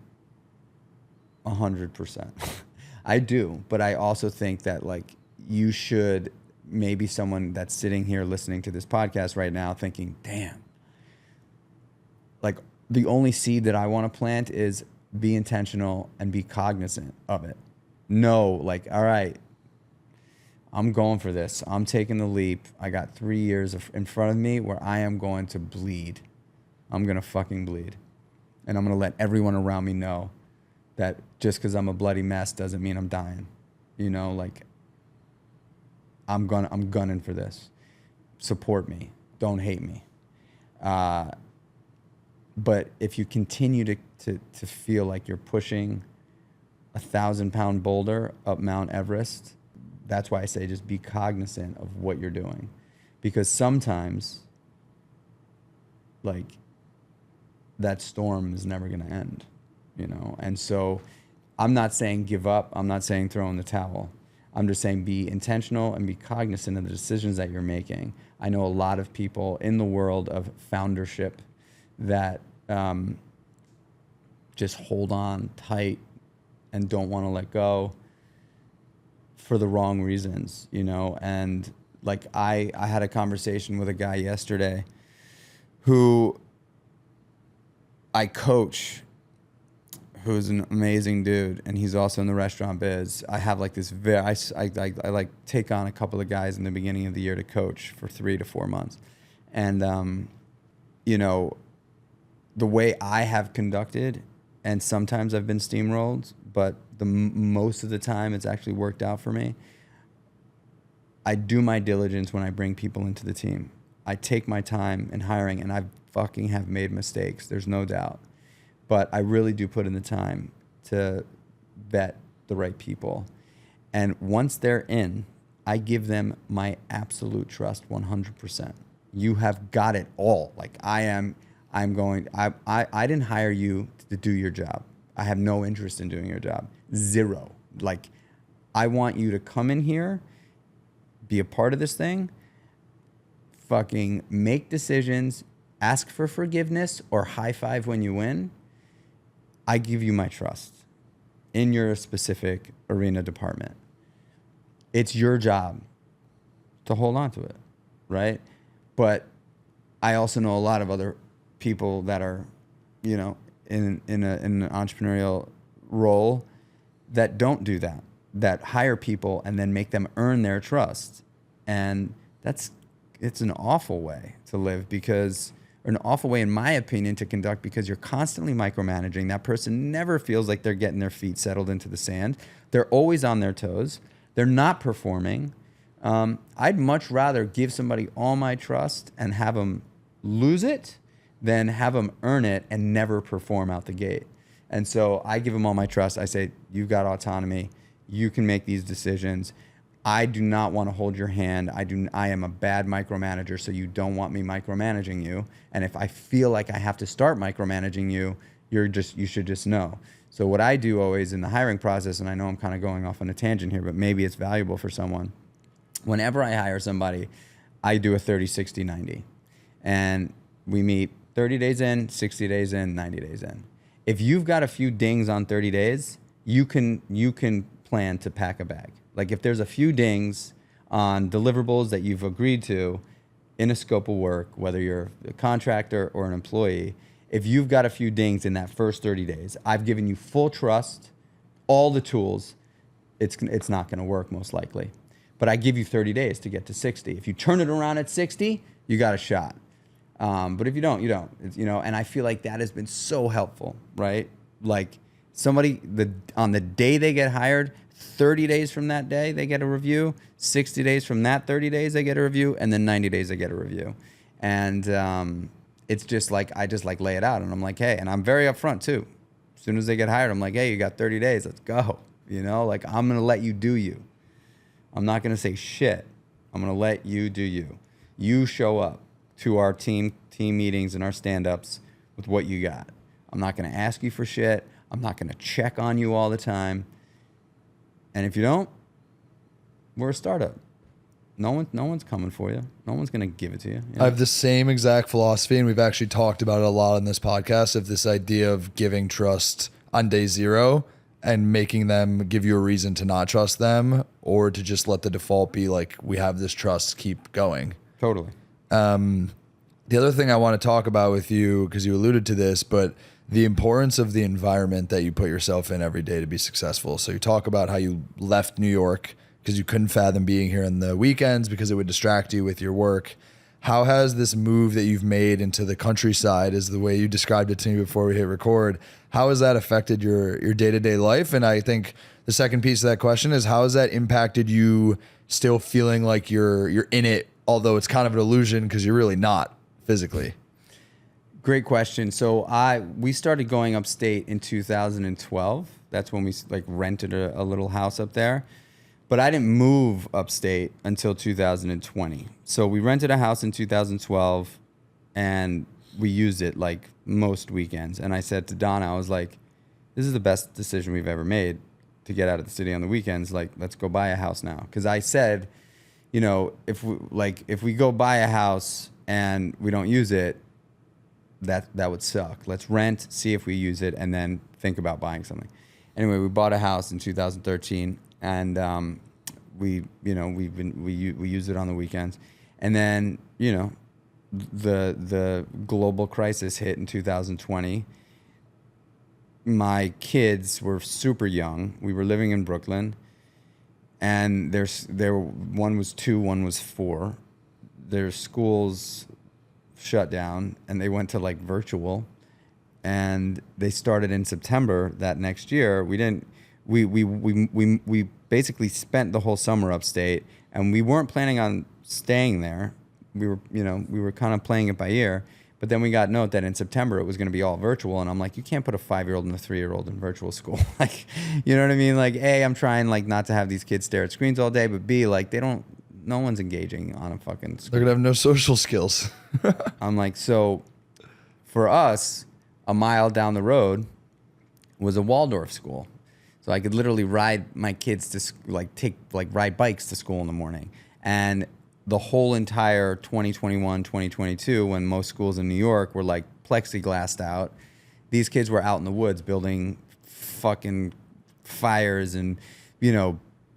I do, but I also think that, like, you should, maybe someone that's sitting here listening to this podcast right now thinking, damn, like, the only seed that I want to plant is be intentional and be cognizant of it. No, like, all right, I'm going for this. I'm taking the leap. I got 3 years in front of me where I am going to bleed. I'm going to fucking bleed. And I'm going to let everyone around me know that just because I'm a bloody mess doesn't mean I'm dying. You know, like, I'm gunning for this. Support me. Don't hate me. But if you continue to feel like you're pushing a 1,000-pound boulder up Mount Everest, that's why I say just be cognizant of what you're doing. Because sometimes, like, that storm is never going to end, you know? And so I'm not saying give up. I'm not saying throw in the towel. I'm just saying be intentional and be cognizant of the decisions that you're making. I know a lot of people in the world of foundership that just hold on tight and don't want to let go for the wrong reasons, you know? And like I had a conversation with a guy yesterday who I coach, who's an amazing dude, and he's also in the restaurant biz. I have like this I like take on a couple of guys in the beginning of the year to coach for 3 to 4 months. And you know, the way I have conducted, and sometimes I've been steamrolled, but most of the time it's actually worked out for me. I do my diligence when I bring people into the team. I take my time in hiring, and I fucking have made mistakes. There's no doubt. But I really do put in the time to vet the right people. And once they're in, I give them my absolute trust 100%. You have got it all. Like I didn't hire you to do your job. I have no interest in doing your job. Zero. Like, I want you to come in here, be a part of this thing, fucking make decisions, ask for forgiveness or high five when you win. I give you my trust in your specific arena department. It's your job to hold on to it, right? But I also know a lot of other people that are, you know, in an entrepreneurial role that don't do that, that hire people and then make them earn their trust. And it's an awful way to live, because, or an awful way, in my opinion, to conduct, because you're constantly micromanaging. That person never feels like they're getting their feet settled into the sand. They're always on their toes. They're not performing. I'd much rather give somebody all my trust and have them lose it than have them earn it and never perform out the gate. And so I give them all my trust. I say, you've got autonomy. You can make these decisions. I do not want to hold your hand. I am a bad micromanager, so you don't want me micromanaging you. And if I feel like I have to start micromanaging you, you should just know. So what I do always in the hiring process, and I know I'm kind of going off on a tangent here, but maybe it's valuable for someone. Whenever I hire somebody, I do a 30, 60, 90. And we meet 30 days in, 60 days in, 90 days in. If you've got a few dings on 30 days, you can plan to pack a bag. Like if there's a few dings on deliverables that you've agreed to in a scope of work, whether you're a contractor or an employee, if you've got a few dings in that first 30 days, I've given you full trust, all the tools, it's not going to work most likely. But I give you 30 days to get to 60. If you turn it around at 60, you got a shot. But if you don't, you don't. It's, you know, and I feel like that has been so helpful, right? Like somebody, on the day they get hired, 30 days from that day, they get a review. 60 days from that 30 days, they get a review. And then 90 days, they get a review. And it's just like, I just like lay it out. And I'm like, hey, and I'm very upfront too. As soon as they get hired, I'm like, hey, you got 30 days. Let's go. You know, like I'm going to let you do you. I'm not going to say shit. I'm going to let you do you. You show up to our team meetings and our stand-ups with what you got. I'm not going to ask you for shit. I'm not going to check on you all the time. And if you don't, we're a startup. No one's coming for you. No one's going to give it to you. You know? I have the same exact philosophy, and we've actually talked about it a lot in this podcast, of this idea of giving trust on day zero and making them give you a reason to not trust them, or to just let the default be like, we have this trust, keep going. Totally. The other thing I want to talk about with you, because you alluded to this, but the importance of the environment that you put yourself in every day to be successful. So you talk about how you left New York because you couldn't fathom being here in the weekends because it would distract you with your work. How has this move that you've made into the countryside, is the way you described it to me before we hit record, how has that affected your day-to-day life? And I think the second piece of that question is, how has that impacted you still feeling like you're in it, although it's kind of an illusion because you're really not physically? Great question. So we started going upstate in 2012. That's when we like rented a little house up there. But I didn't move upstate until 2020. So we rented a house in 2012 and we used it like most weekends. And I said to Donna, I was like, this is the best decision we've ever made to get out of the city on the weekends. Like, let's go buy a house now. Because I said, you know, if we go buy a house and we don't use it, that would suck. Let's rent, see if we use it, and then think about buying something. Anyway, we bought a house in 2013. And we use it on the weekends, and then the global crisis hit in 2020. My kids were super young. We were living in Brooklyn, and one was 2, one was 4. Their schools shut down, and they went to like virtual, and they started in September that next year. We basically spent the whole summer upstate, and we weren't planning on staying there. We were kind of playing it by ear, but then we got note that in September it was going to be all virtual, and I'm like, you can't put a 5-year-old and a 3-year-old in virtual school. Like, you know what I mean? Like, A, I'm trying like not to have these kids stare at screens all day, but B, like no one's engaging on a fucking screen. They're gonna have no social skills. I'm like, so for us, a mile down the road was a Waldorf school. So I could literally ride my kids to ride bikes to school in the morning. And the whole entire 2021, 2022, when most schools in New York were like plexiglassed out, these kids were out in the woods building fucking fires and,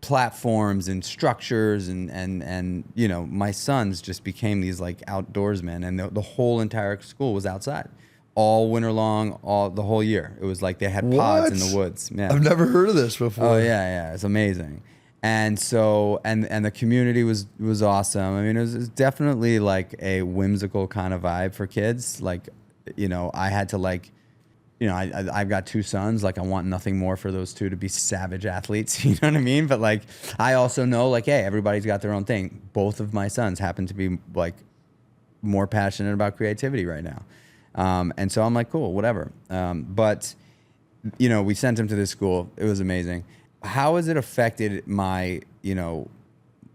platforms and structures and my sons just became these like outdoorsmen, and the whole entire school was outside. All winter long, the whole year. It was like they had pods in the woods. Yeah. I've never heard of this before. Oh yeah, it's amazing. And so, and the community was awesome. I mean, it was definitely like a whimsical kind of vibe for kids. Like, I had to like, I've got 2 sons. Like, I want nothing more for those 2 to be savage athletes. You know what I mean? But like, I also know like, hey, everybody's got their own thing. Both of my sons happen to be like more passionate about creativity right now. And so I'm like, cool, whatever. But we sent him to this school. It was amazing. How has it affected my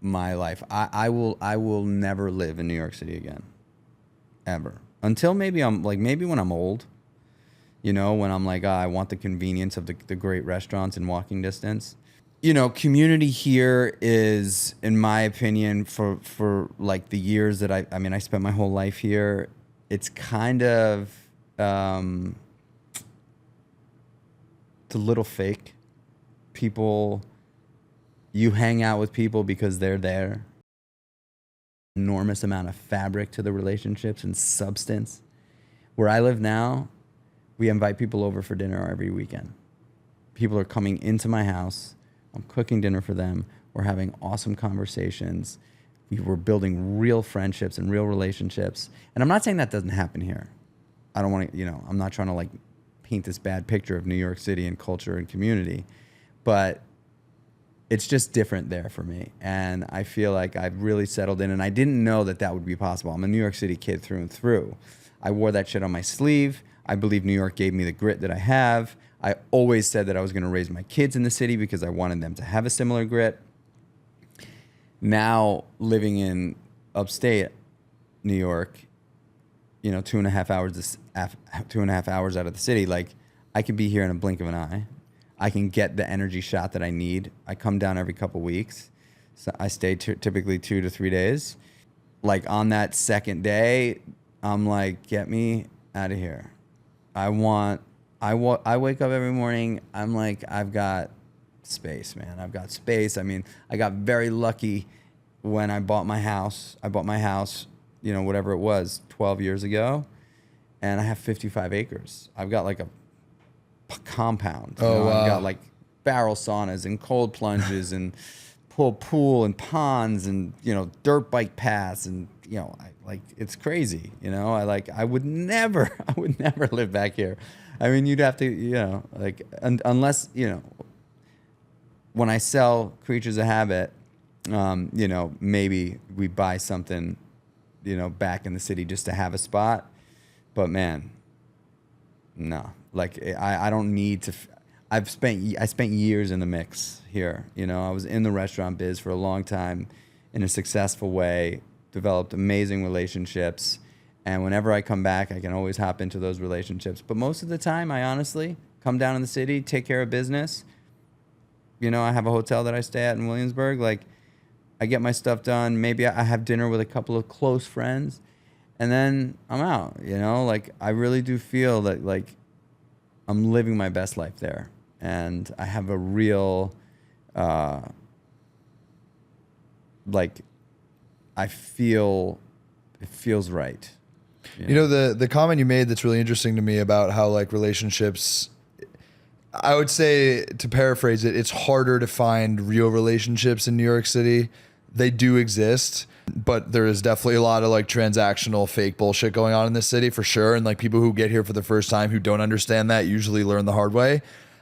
life? I will never live in New York City again, ever. Until maybe when I'm old, when I'm like, I want the convenience of the great restaurants in walking distance. Community here is, in my opinion, for like the years that I spent my whole life here, it's kind of it's a little fake. People, you hang out with people because they're there. Enormous amount of fabric to the relationships and substance. Where I live now, we invite people over for dinner every weekend. People are coming into my house. I'm cooking dinner for them. We're having awesome conversations. We were building real friendships and real relationships. And I'm not saying that doesn't happen here. I don't want to, I'm not trying to like paint this bad picture of New York City and culture and community, but it's just different there for me. And I feel like I've really settled in, and I didn't know that would be possible. I'm a New York City kid through and through. I wore that shit on my sleeve. I believe New York gave me the grit that I have. I always said that I was going to raise my kids in the city because I wanted them to have a similar grit. Now living in upstate New York, 2.5 hours out of the city, like I could be here in a blink of an eye. I can get the energy shot that I need. I come down every couple weeks. So I stay typically 2 to 3 days. Like on that second day, I'm like, get me out of here. I wake up every morning. I'm like, I've got space, man. I've got space. I mean, I got very lucky when I bought my house. I bought my house, whatever it was, 12 years ago. And I have 55 acres. I've got like a compound. Oh, wow. I've got like barrel saunas and cold plunges and pool and ponds and, dirt bike paths and, it's crazy. I would never live back here. I mean, you'd have to, unless, when I sell Creatures of Habit, maybe we buy something, back in the city just to have a spot. But man, no, I don't need to. I spent years in the mix here. I was in the restaurant biz for a long time in a successful way, developed amazing relationships. And whenever I come back, I can always hop into those relationships. But most of the time, I honestly come down in the city, take care of business. I have a hotel that I stay at in Williamsburg. I get my stuff done. Maybe I have dinner with a couple of close friends, and then I'm out. I really do feel that I'm living my best life there, and I have a real I feel it feels right. The comment you made that's really interesting to me about how relationships, I would say, to paraphrase it, it's harder to find real relationships in New York City. They do exist, but there is definitely a lot of transactional fake bullshit going on in this city for sure. And people who get here for the first time who don't understand that usually learn the hard way.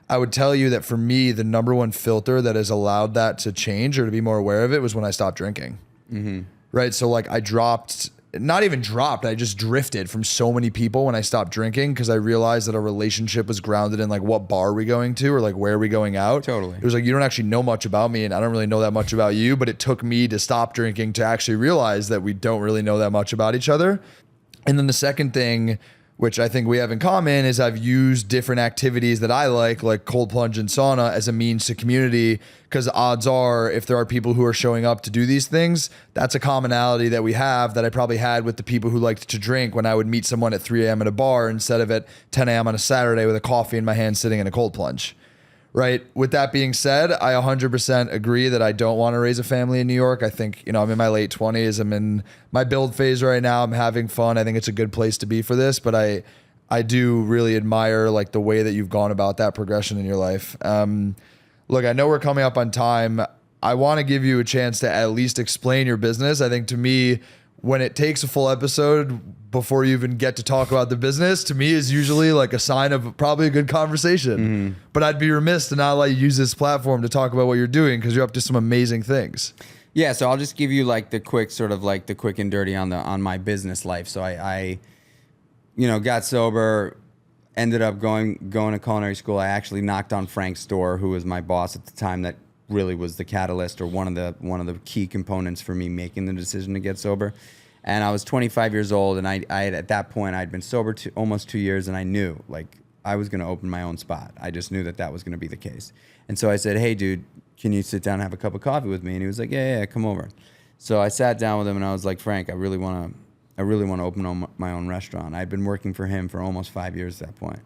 I would tell you that for me, the number one filter that has allowed that to change or to be more aware of it was when I stopped drinking. Mm-hmm. Right. So I dropped, not even dropped, I just drifted from so many people when I stopped drinking because I realized that a relationship was grounded in what bar are we going to or where are we going out. Totally. It was you don't actually know much about me and I don't really know that much about you, but it took me to stop drinking to actually realize that we don't really know that much about each other. And then the second thing, which I think we have in common, is I've used different activities that I like cold plunge and sauna, as a means to community, because odds are if there are people who are showing up to do these things, that's a commonality that we have that I probably had with the people who liked to drink when I would meet someone at 3 a.m. at a bar instead of at 10 a.m. on a Saturday with a coffee in my hand sitting in a cold plunge. Right. With that being said, I 100% agree that I don't want to raise a family in New York. I think, I'm in my late 20s. I'm in my build phase right now. I'm having fun. I think it's a good place to be for this, but I do really admire the way that you've gone about that progression in your life. Look, I know we're coming up on time. I want to give you a chance to at least explain your business. I think to me, when it takes a full episode before you even get to talk about the business, to me is usually a sign of probably a good conversation. Mm-hmm. But I'd be remiss to not use this platform to talk about what you're doing because you're up to some amazing things. Yeah, so I'll just give you the quick the quick and dirty on my business life. So I got sober, ended up going to culinary school. I actually knocked on Frank's door, who was my boss at the time, that really was the catalyst or one of the key components for me making the decision to get sober. And I was 25 years old, and I had, at that point, I'd been sober almost 2 years, and I knew I was going to open my own spot. I just knew that was going to be the case. And so I said, "Hey, dude, can you sit down and have a cup of coffee with me?" And he was like, "Yeah, come over." So I sat down with him, and I was like, "Frank, I really want to open my own restaurant." I'd been working for him for almost 5 years at that point.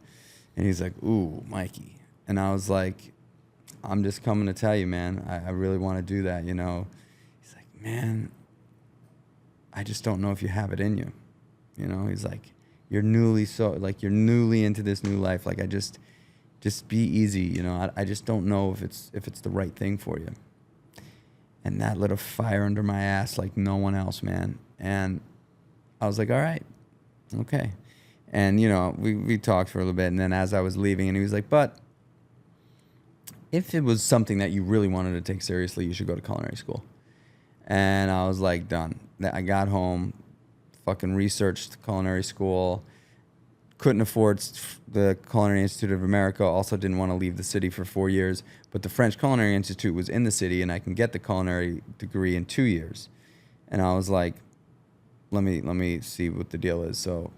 And he's like, "Ooh, Mikey." And I was like, "I'm just coming to tell you, man, I really want to do that, He's like, "Man, I just don't know if you have it in you." He's like, "You're newly into this new life. I just be easy. I just don't know if it's the right thing for you." And that lit a fire under my ass like no one else, man. And I was like, "All right, okay." And, we talked for a little bit. And then as I was leaving, and he was like, "But if it was something that you really wanted to take seriously, you should go to culinary school." And I was like, done. I got home, fucking researched culinary school, couldn't afford the Culinary Institute of America, also didn't want to leave the city for 4 years, but the French Culinary Institute was in the city, and I can get the culinary degree in 2 years. And I was like, let me see what the deal is. So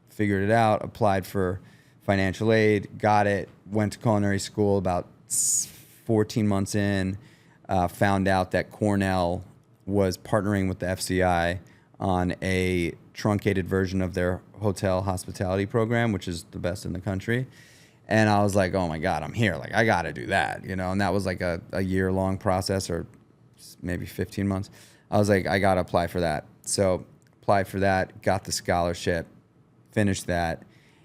figured it out, applied for financial aid, got it, went to culinary school about 14 months in, found out that Cornell was partnering with the FCI on a truncated version of their hotel hospitality program, which is the best in the country. And I was like, oh my God, I'm here. I got to do that, And that was a year-long process, or maybe 15 months. I was like, I got to apply for that. So applied for that, got the scholarship, finished that.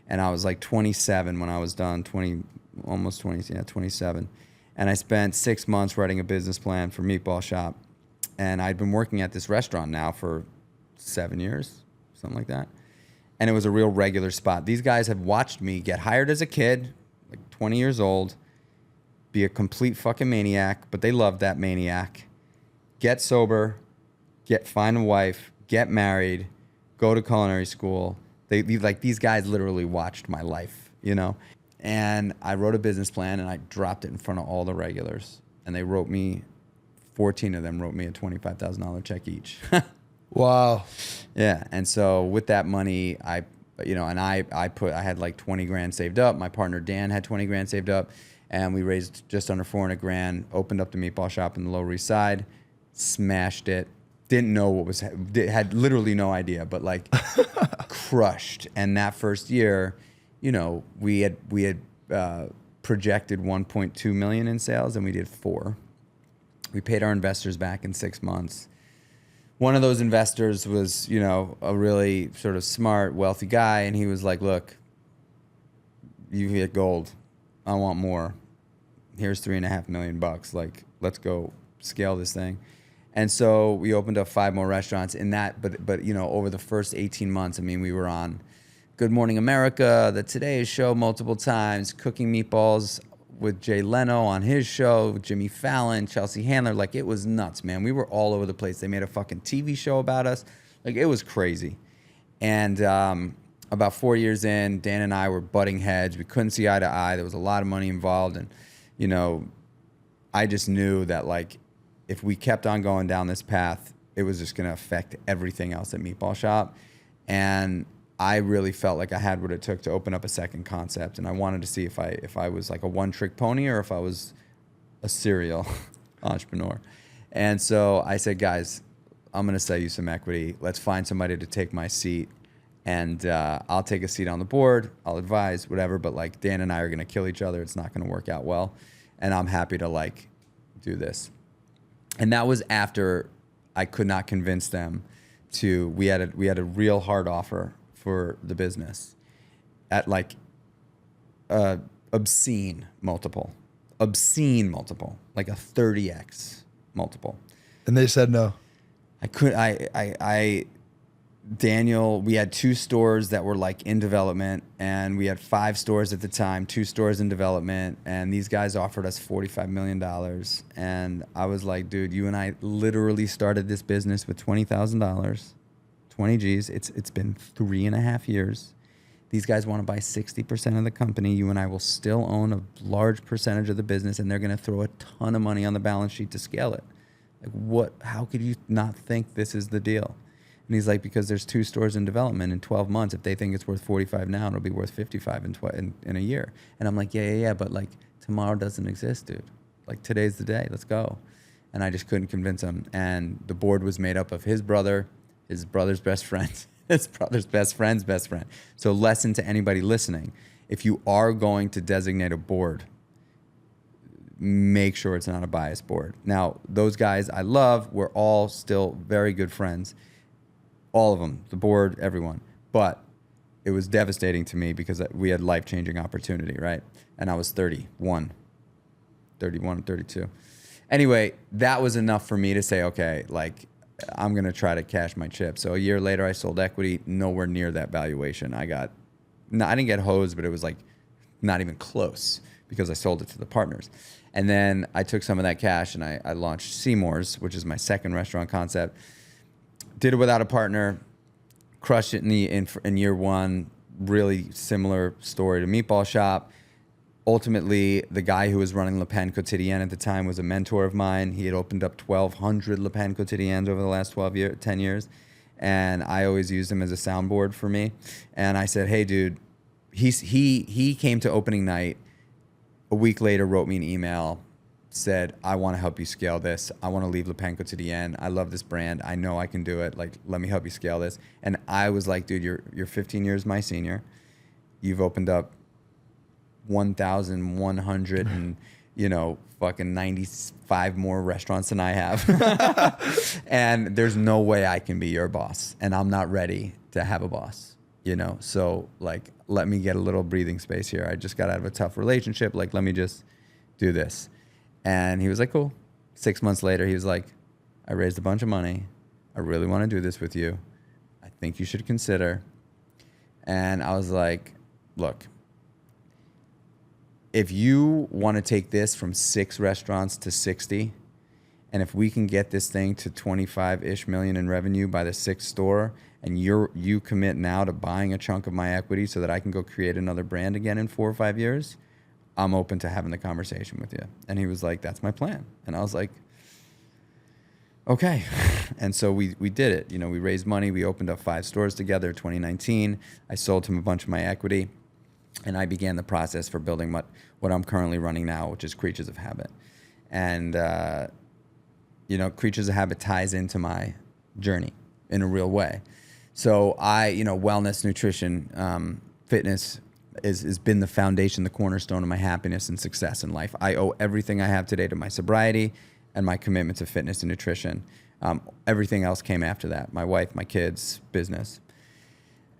And I was 27 when I was done, 27. And I spent 6 months writing a business plan for Meatball Shop. And I'd been working at this restaurant now for 7 years, something like that. And it was a real regular spot. These guys have watched me get hired as a kid, like 20 years old, be a complete fucking maniac, but they loved that maniac. Get sober, find a wife, get married, go to culinary school. These guys literally watched my life, you know? And I wrote a business plan and I dropped it in front of all the regulars. And they wrote me, 14 of them wrote me a $25,000 check each. Wow. Yeah. And so with that money, I had like 20 grand saved up. My partner Dan had 20 grand saved up, and we raised just under 400 grand, opened up the Meatball Shop in the Lower East Side, smashed it. Didn't know had literally no idea, but like crushed. And that first year, you know, we had projected 1.2 million in sales, and we did 4. We paid our investors back in 6 months. One of those investors was, you know, a really sort of smart, wealthy guy, and he was like, look, you hit gold. I want more. Here's $3.5 million. Like, let's go scale this thing. And so we opened up 5 more restaurants in that, but you know, over the first 18 months, I mean, we were on Good Morning America, the Today Show multiple times, cooking meatballs with Jay Leno on his show, with Jimmy Fallon, Chelsea Handler. Like, it was nuts, man. We were all over the place. They made a fucking TV show about us. Like, it was crazy. And about 4 years in, Dan and I were butting heads. We couldn't see eye to eye. There was a lot of money involved. And, you know, I just knew that, like, if we kept on going down this path, it was just going to affect everything else at Meatball Shop. And I really felt like I had what it took to open up a second concept, and I wanted to see if I was like a one-trick pony or if I was a serial entrepreneur. And so I said, guys, I'm going to sell you some equity. Let's find somebody to take my seat, and I'll take a seat on the board. I'll advise, whatever, but like Dan and I are going to kill each other. It's not going to work out well, and I'm happy to like do this. And that was after I could not convince them to. We had a real hard offer for the business at like obscene multiple, like a 30x multiple. And they said no. Daniel, we had 2 stores that were like in development, and we had 5 stores at the time, 2 stores in development, and these guys offered us $45 million. And I was like, dude, you and I literally started this business with $20,000. 20 G's. It's been 3.5 years. These guys want to buy 60% of the company. You and I will still own a large percentage of the business, and they're going to throw a ton of money on the balance sheet to scale it. Like, what? How could you not think this is the deal? And he's like, because there's 2 stores in development in 12 months. If they think it's worth 45 now, it'll be worth 55 in a year. And I'm like, yeah. But like, tomorrow doesn't exist, dude. Like, today's the day. Let's go. And I just couldn't convince him. And the board was made up of his brother, his brother's best friend, his brother's best friend's best friend. So lesson to anybody listening, if you are going to designate a board, make sure it's not a biased board. Now, those guys I love, we're all still very good friends. All of them, the board, everyone. But it was devastating to me because we had life-changing opportunity, right? And I was 31, 32. Anyway, that was enough for me to say, okay, like, I'm going to try to cash my chip. So a year later, I sold equity, nowhere near that valuation. I didn't get hosed, but it was like not even close because I sold it to the partners. And then I took some of that cash and I launched Seymour's, which is my second restaurant concept. Did it without a partner, crushed it in year 1. Really similar story to Meatball Shop. Ultimately, the guy who was running Le Pen Quotidien at the time was a mentor of mine. He had opened up 1,200 Le Pen Quotidiens over the last 10 years. And I always used him as a soundboard for me. And I said, hey, dude, he came to opening night. A week later, wrote me an email, said, I want to help you scale this. I want to leave Le Pen Quotidien. I love this brand. I know I can do it. Like, let me help you scale this. And I was like, dude, you're 15 years my senior. You've opened up 1,100 and, you know, fucking 95 more restaurants than I have. And there's no way I can be your boss. And I'm not ready to have a boss, you know? So, like, let me get a little breathing space here. I just got out of a tough relationship. Like, let me just do this. And he was like, cool. 6 months later, he was like, I raised a bunch of money. I really want to do this with you. I think you should consider. And I was like, look, if you want to take this from 6 restaurants to 60, and if we can get this thing to 25-ish million in revenue by the 6th store, and you commit now to buying a chunk of my equity so that I can go create another brand again in 4 or 5 years, I'm open to having the conversation with you. And he was like, that's my plan. And I was like, okay. And so we did it. You know, we raised money. We opened up 5 stores together in 2019. I sold him a bunch of my equity, and I began the process for building what I'm currently running now, which is Kreatures of Habit. And, you know, Kreatures of Habit ties into my journey in a real way. So wellness, nutrition, fitness has been the foundation, the cornerstone of my happiness and success in life. I owe everything I have today to my sobriety and my commitment to fitness and nutrition. Everything else came after that. My wife, my kids, business.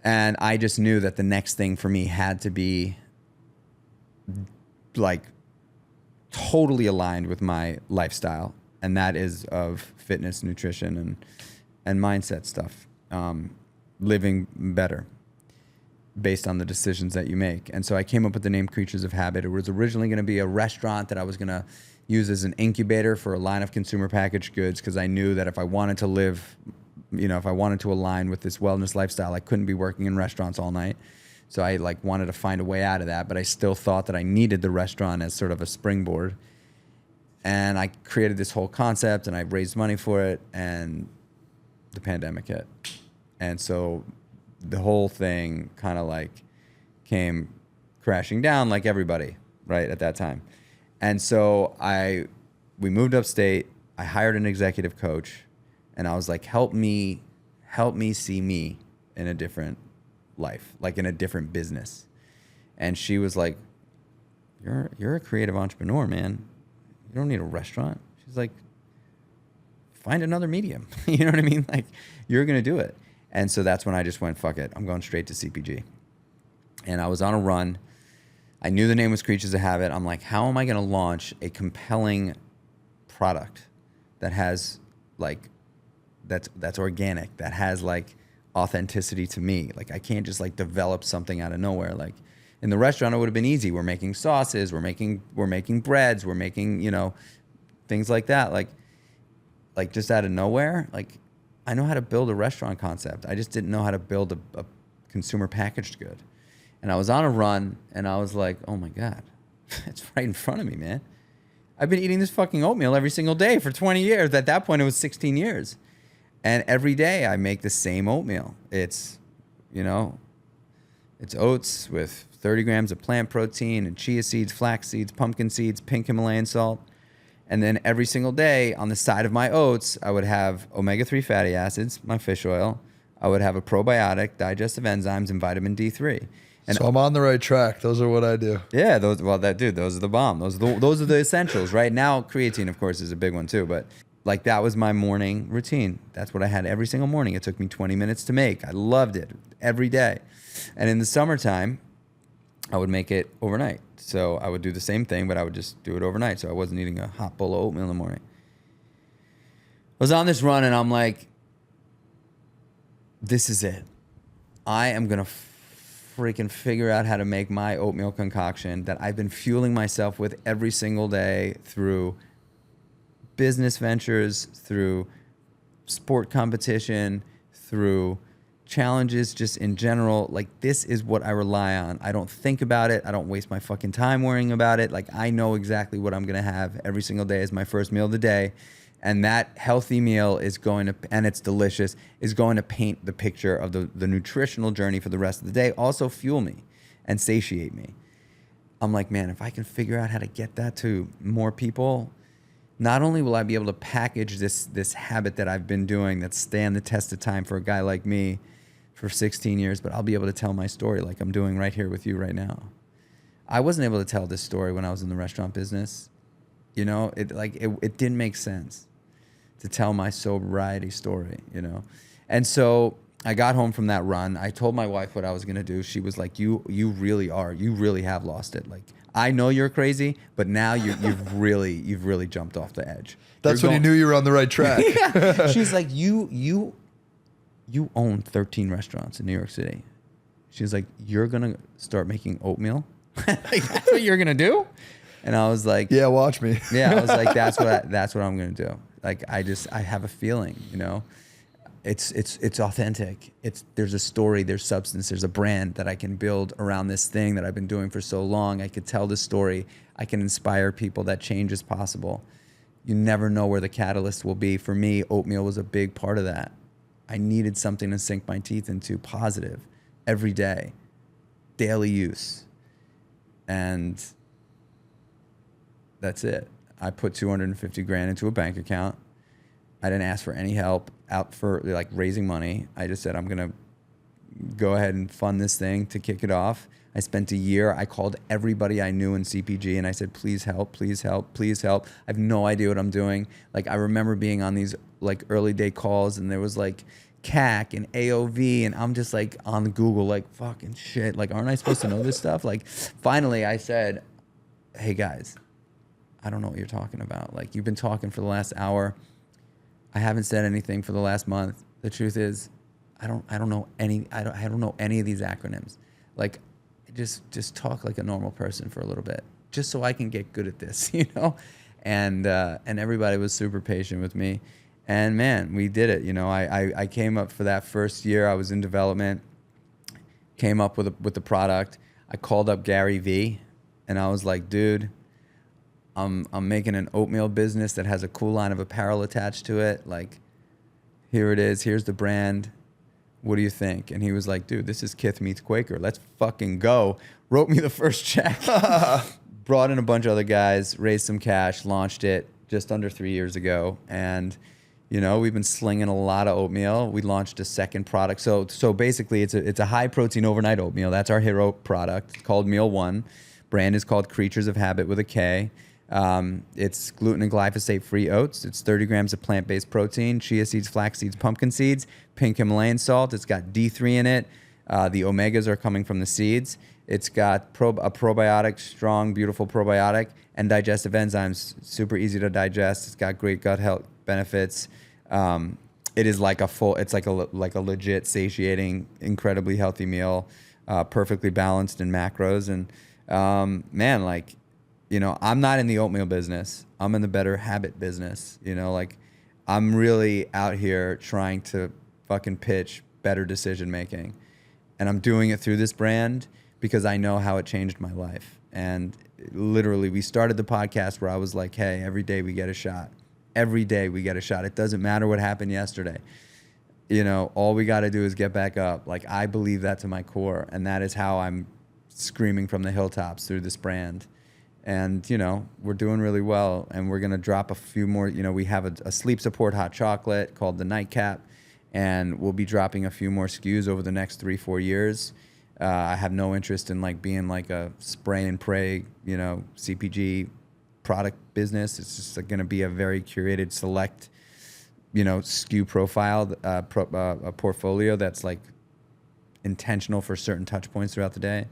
And I just knew that the next thing for me had to be like totally aligned with my lifestyle. And that is of fitness, nutrition, and mindset stuff. Living better based on the decisions that you make. And so I came up with the name Kreatures of Habit. It was originally going to be a restaurant that I was going to use as an incubator for a line of consumer packaged goods, because I knew that if I wanted to live, you know, if I wanted to align with this wellness lifestyle, I couldn't be working in restaurants all night. So I wanted to find a way out of that, but I still thought that I needed the restaurant as sort of a springboard. And I created this whole concept, and I raised money for it, and the pandemic hit. And so the whole thing kind of came crashing down like everybody, right, at that time. And so we moved upstate. I hired an executive coach, and I was like, help me see me in a different life, like in a different business. And she was like, you're a creative entrepreneur, man. You don't need a restaurant. She's like, find another medium. You know what I mean? Like, you're going to do it. And so that's when I just went, fuck it. I'm going straight to CPG. And I was on a run. I knew the name was Kreatures of Habit. I'm like, how am I going to launch a compelling product that has that's organic, that has authenticity to me? Like, I can't just develop something out of nowhere. Like, in the restaurant, it would have been easy. We're making sauces, we're making breads, we're making, things like that. Like just out of nowhere. Like, I know how to build a restaurant concept. I just didn't know how to build a consumer packaged good. And I was on a run, and I was like, oh my God, it's right in front of me, man. I've been eating this fucking oatmeal every single day for 20 years. At that point, it was 16 years. And every day I make the same oatmeal. It's oats with 30 grams of plant protein and chia seeds, flax seeds, pumpkin seeds, pink Himalayan salt. And then every single day on the side of my oats, I would have omega-3 fatty acids, my fish oil. I would have a probiotic, digestive enzymes, and vitamin D3. And so I'm on the right track. Those are what I do. Yeah, those are the bomb. Those are the essentials. Right now, creatine, of course, is a big one too. But that was my morning routine. That's what I had every single morning. It took me 20 minutes to make. I loved it every day. And in the summertime, I would make it overnight. So I would do the same thing, but I would just do it overnight. So I wasn't eating a hot bowl of oatmeal in the morning. I was on this run, and I'm like, this is it. I am going to freaking figure out how to make my oatmeal concoction that I've been fueling myself with every single day through business ventures, through sport competition, through challenges just in general. Like, this is what I rely on. I don't think about it. I don't waste my fucking time worrying about it. Like, I know exactly what I'm going to have every single day as my first meal of the day. And that healthy meal is going to, and it's delicious, is going to paint the picture of the nutritional journey for the rest of the day. Also fuel me and satiate me. I'm like, man, if I can figure out how to get that to more people, not only will I be able to package this habit that I've been doing that stand the test of time for a guy like me for 16 years, but I'll be able to tell my story like I'm doing right here with you right now. I wasn't able to tell this story when I was in the restaurant business. It didn't make sense to tell my sobriety story, And so I got home from that run. I told my wife what I was going to do. She was like, you really are. You really have lost it. Like, I know you're crazy, but now you've really jumped off the edge. That's when you knew you were on the right track. Yeah. She's like, you own 13 restaurants in New York City. She's like, you're going to start making oatmeal? Like, that's what you're going to do? And I was like, yeah, watch me. yeah, I was like, that's what I'm going to do. Like, I have a feeling, you know. It's authentic. There's a story, there's substance, there's a brand that I can build around this thing that I've been doing for so long. I could tell the story. I can inspire people that change is possible. You never know where the catalyst will be. For me, oatmeal was a big part of that. I needed something to sink my teeth into, positive, every day, daily use. And that's it. I put 250 grand into a bank account. I didn't ask for any help out for like raising money. I just said, I'm going to go ahead and fund this thing to kick it off. I spent a year. I called everybody I knew in CPG and I said, please help, please help, please help. I have no idea what I'm doing. Like, I remember being on these like early day calls and there was like CAC and AOV and I'm just like on Google, like fucking shit. Like, aren't I supposed to know this stuff? Like, finally I said, hey guys, I don't know what you're talking about. Like, you've been talking for the last hour. I haven't said anything for the last month. The truth is, I don't know any of these acronyms. Like, just talk like a normal person for a little bit, just so I can get good at this, you know. And everybody was super patient with me, and man, we did it. You know, I came up for that first year. I was in development, came up with the product. I called up Gary V, and I was like, dude, I'm making an oatmeal business that has a cool line of apparel attached to it. Like, here it is. Here's the brand. What do you think? And he was like, dude, this is Kith meets Quaker. Let's fucking go. Wrote me the first check. Brought in a bunch of other guys, raised some cash, launched it just under 3 years ago. And, you know, we've been slinging a lot of oatmeal. We launched a second product. So basically, it's a high protein overnight oatmeal. That's our hero product. It's called Meal One. Brand is called Kreatures of Habit with a K. It's gluten and glyphosate free oats. It's 30 grams of plant-based protein, chia seeds, flax seeds, pumpkin seeds, pink Himalayan salt. It's got D3 in it. The omegas are coming from the seeds. It's got a probiotic, strong, beautiful probiotic, and digestive enzymes, super easy to digest. It's got great gut health benefits. It is like it's like a legit satiating, incredibly healthy meal, perfectly balanced in macros. And man, like, you know, I'm not in the oatmeal business. I'm in the better habit business. You know, like, I'm really out here trying to fucking pitch better decision making. And I'm doing it through this brand because I know how it changed my life. And literally, we started the podcast where I was like, hey, every day we get a shot. Every day we get a shot. It doesn't matter what happened yesterday. You know, all we got to do is get back up. Like, I believe that to my core. And that is how I'm screaming from the hilltops through this brand. And, you know, we're doing really well, and we're going to drop a few more. You know, we have a sleep support hot chocolate called the Nightcap, and we'll be dropping a few more SKUs over the next 3-4 years. I have no interest in, like, being like a spray and pray, you know, CPG product business. It's just going to be a very curated, select, you know, SKU profile, a portfolio that's, like, intentional for certain touch points throughout the day.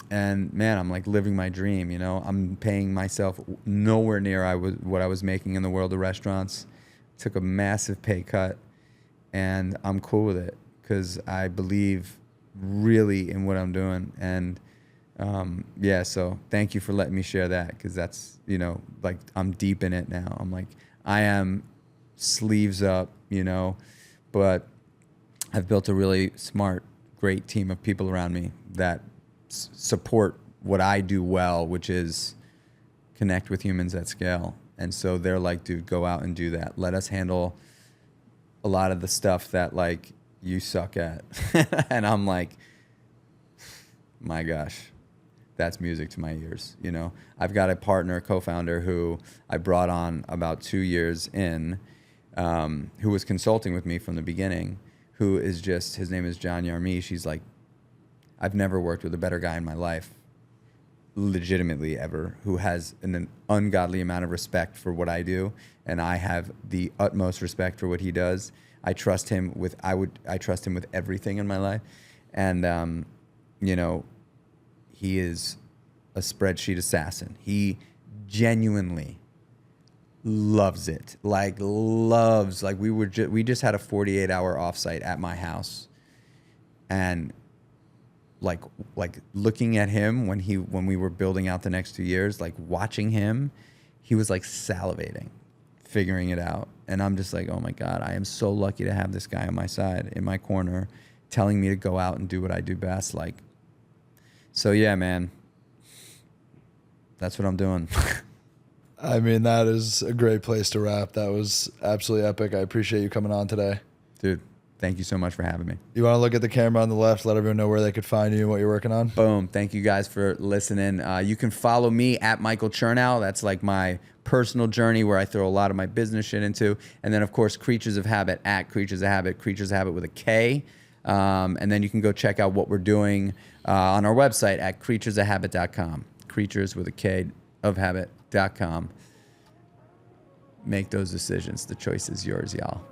And man, I'm like living my dream, you know. I'm paying myself nowhere near what I was making in the world of restaurants. Took a massive pay cut, and I'm cool with it because I believe really in what I'm doing. And yeah, so thank you for letting me share that, because that's, you know, like, I'm deep in it now. I'm like, I am sleeves up, you know, but I've built a really smart, great team of people around me that support what I do well, which is connect with humans at scale. And so they're like, dude, go out and do that. Let us handle a lot of the stuff that, like, you suck at. And I'm like, my gosh, that's music to my ears. You know, I've got a partner, co-founder, who I brought on about 2 years in, who was consulting with me from the beginning, who is just, his name is John Yarmish. He's like, I've never worked with a better guy in my life. legitimately ever who has an ungodly amount of respect for what I do, and I have the utmost respect for what he does. I trust him with everything in my life, and you know, he is a spreadsheet assassin. He genuinely loves it. Like we just had a 48-hour offsite at my house, and like looking at him when we were building out the next 2 years, like watching him, he was like salivating, figuring it out. And I'm just like, oh my God, I am so lucky to have this guy on my side, in my corner, telling me to go out and do what I do best. Like, so yeah, man, that's what I'm doing. I mean, that is a great place to wrap. That was absolutely epic. I appreciate you coming on today. Dude, thank you so much for having me. You want to look at the camera on the left, let everyone know where they could find you and what you're working on? Boom. Thank you guys for listening. You can follow me at Michael Chernow. That's like my personal journey where I throw a lot of my business shit into. And then, of course, Creatures of Habit at Creatures of Habit, Creatures of Habit with a K. And then you can go check out what we're doing on our website at creaturesofhabit.com. Creatures with a K of habit.com. Make those decisions. The choice is yours, y'all.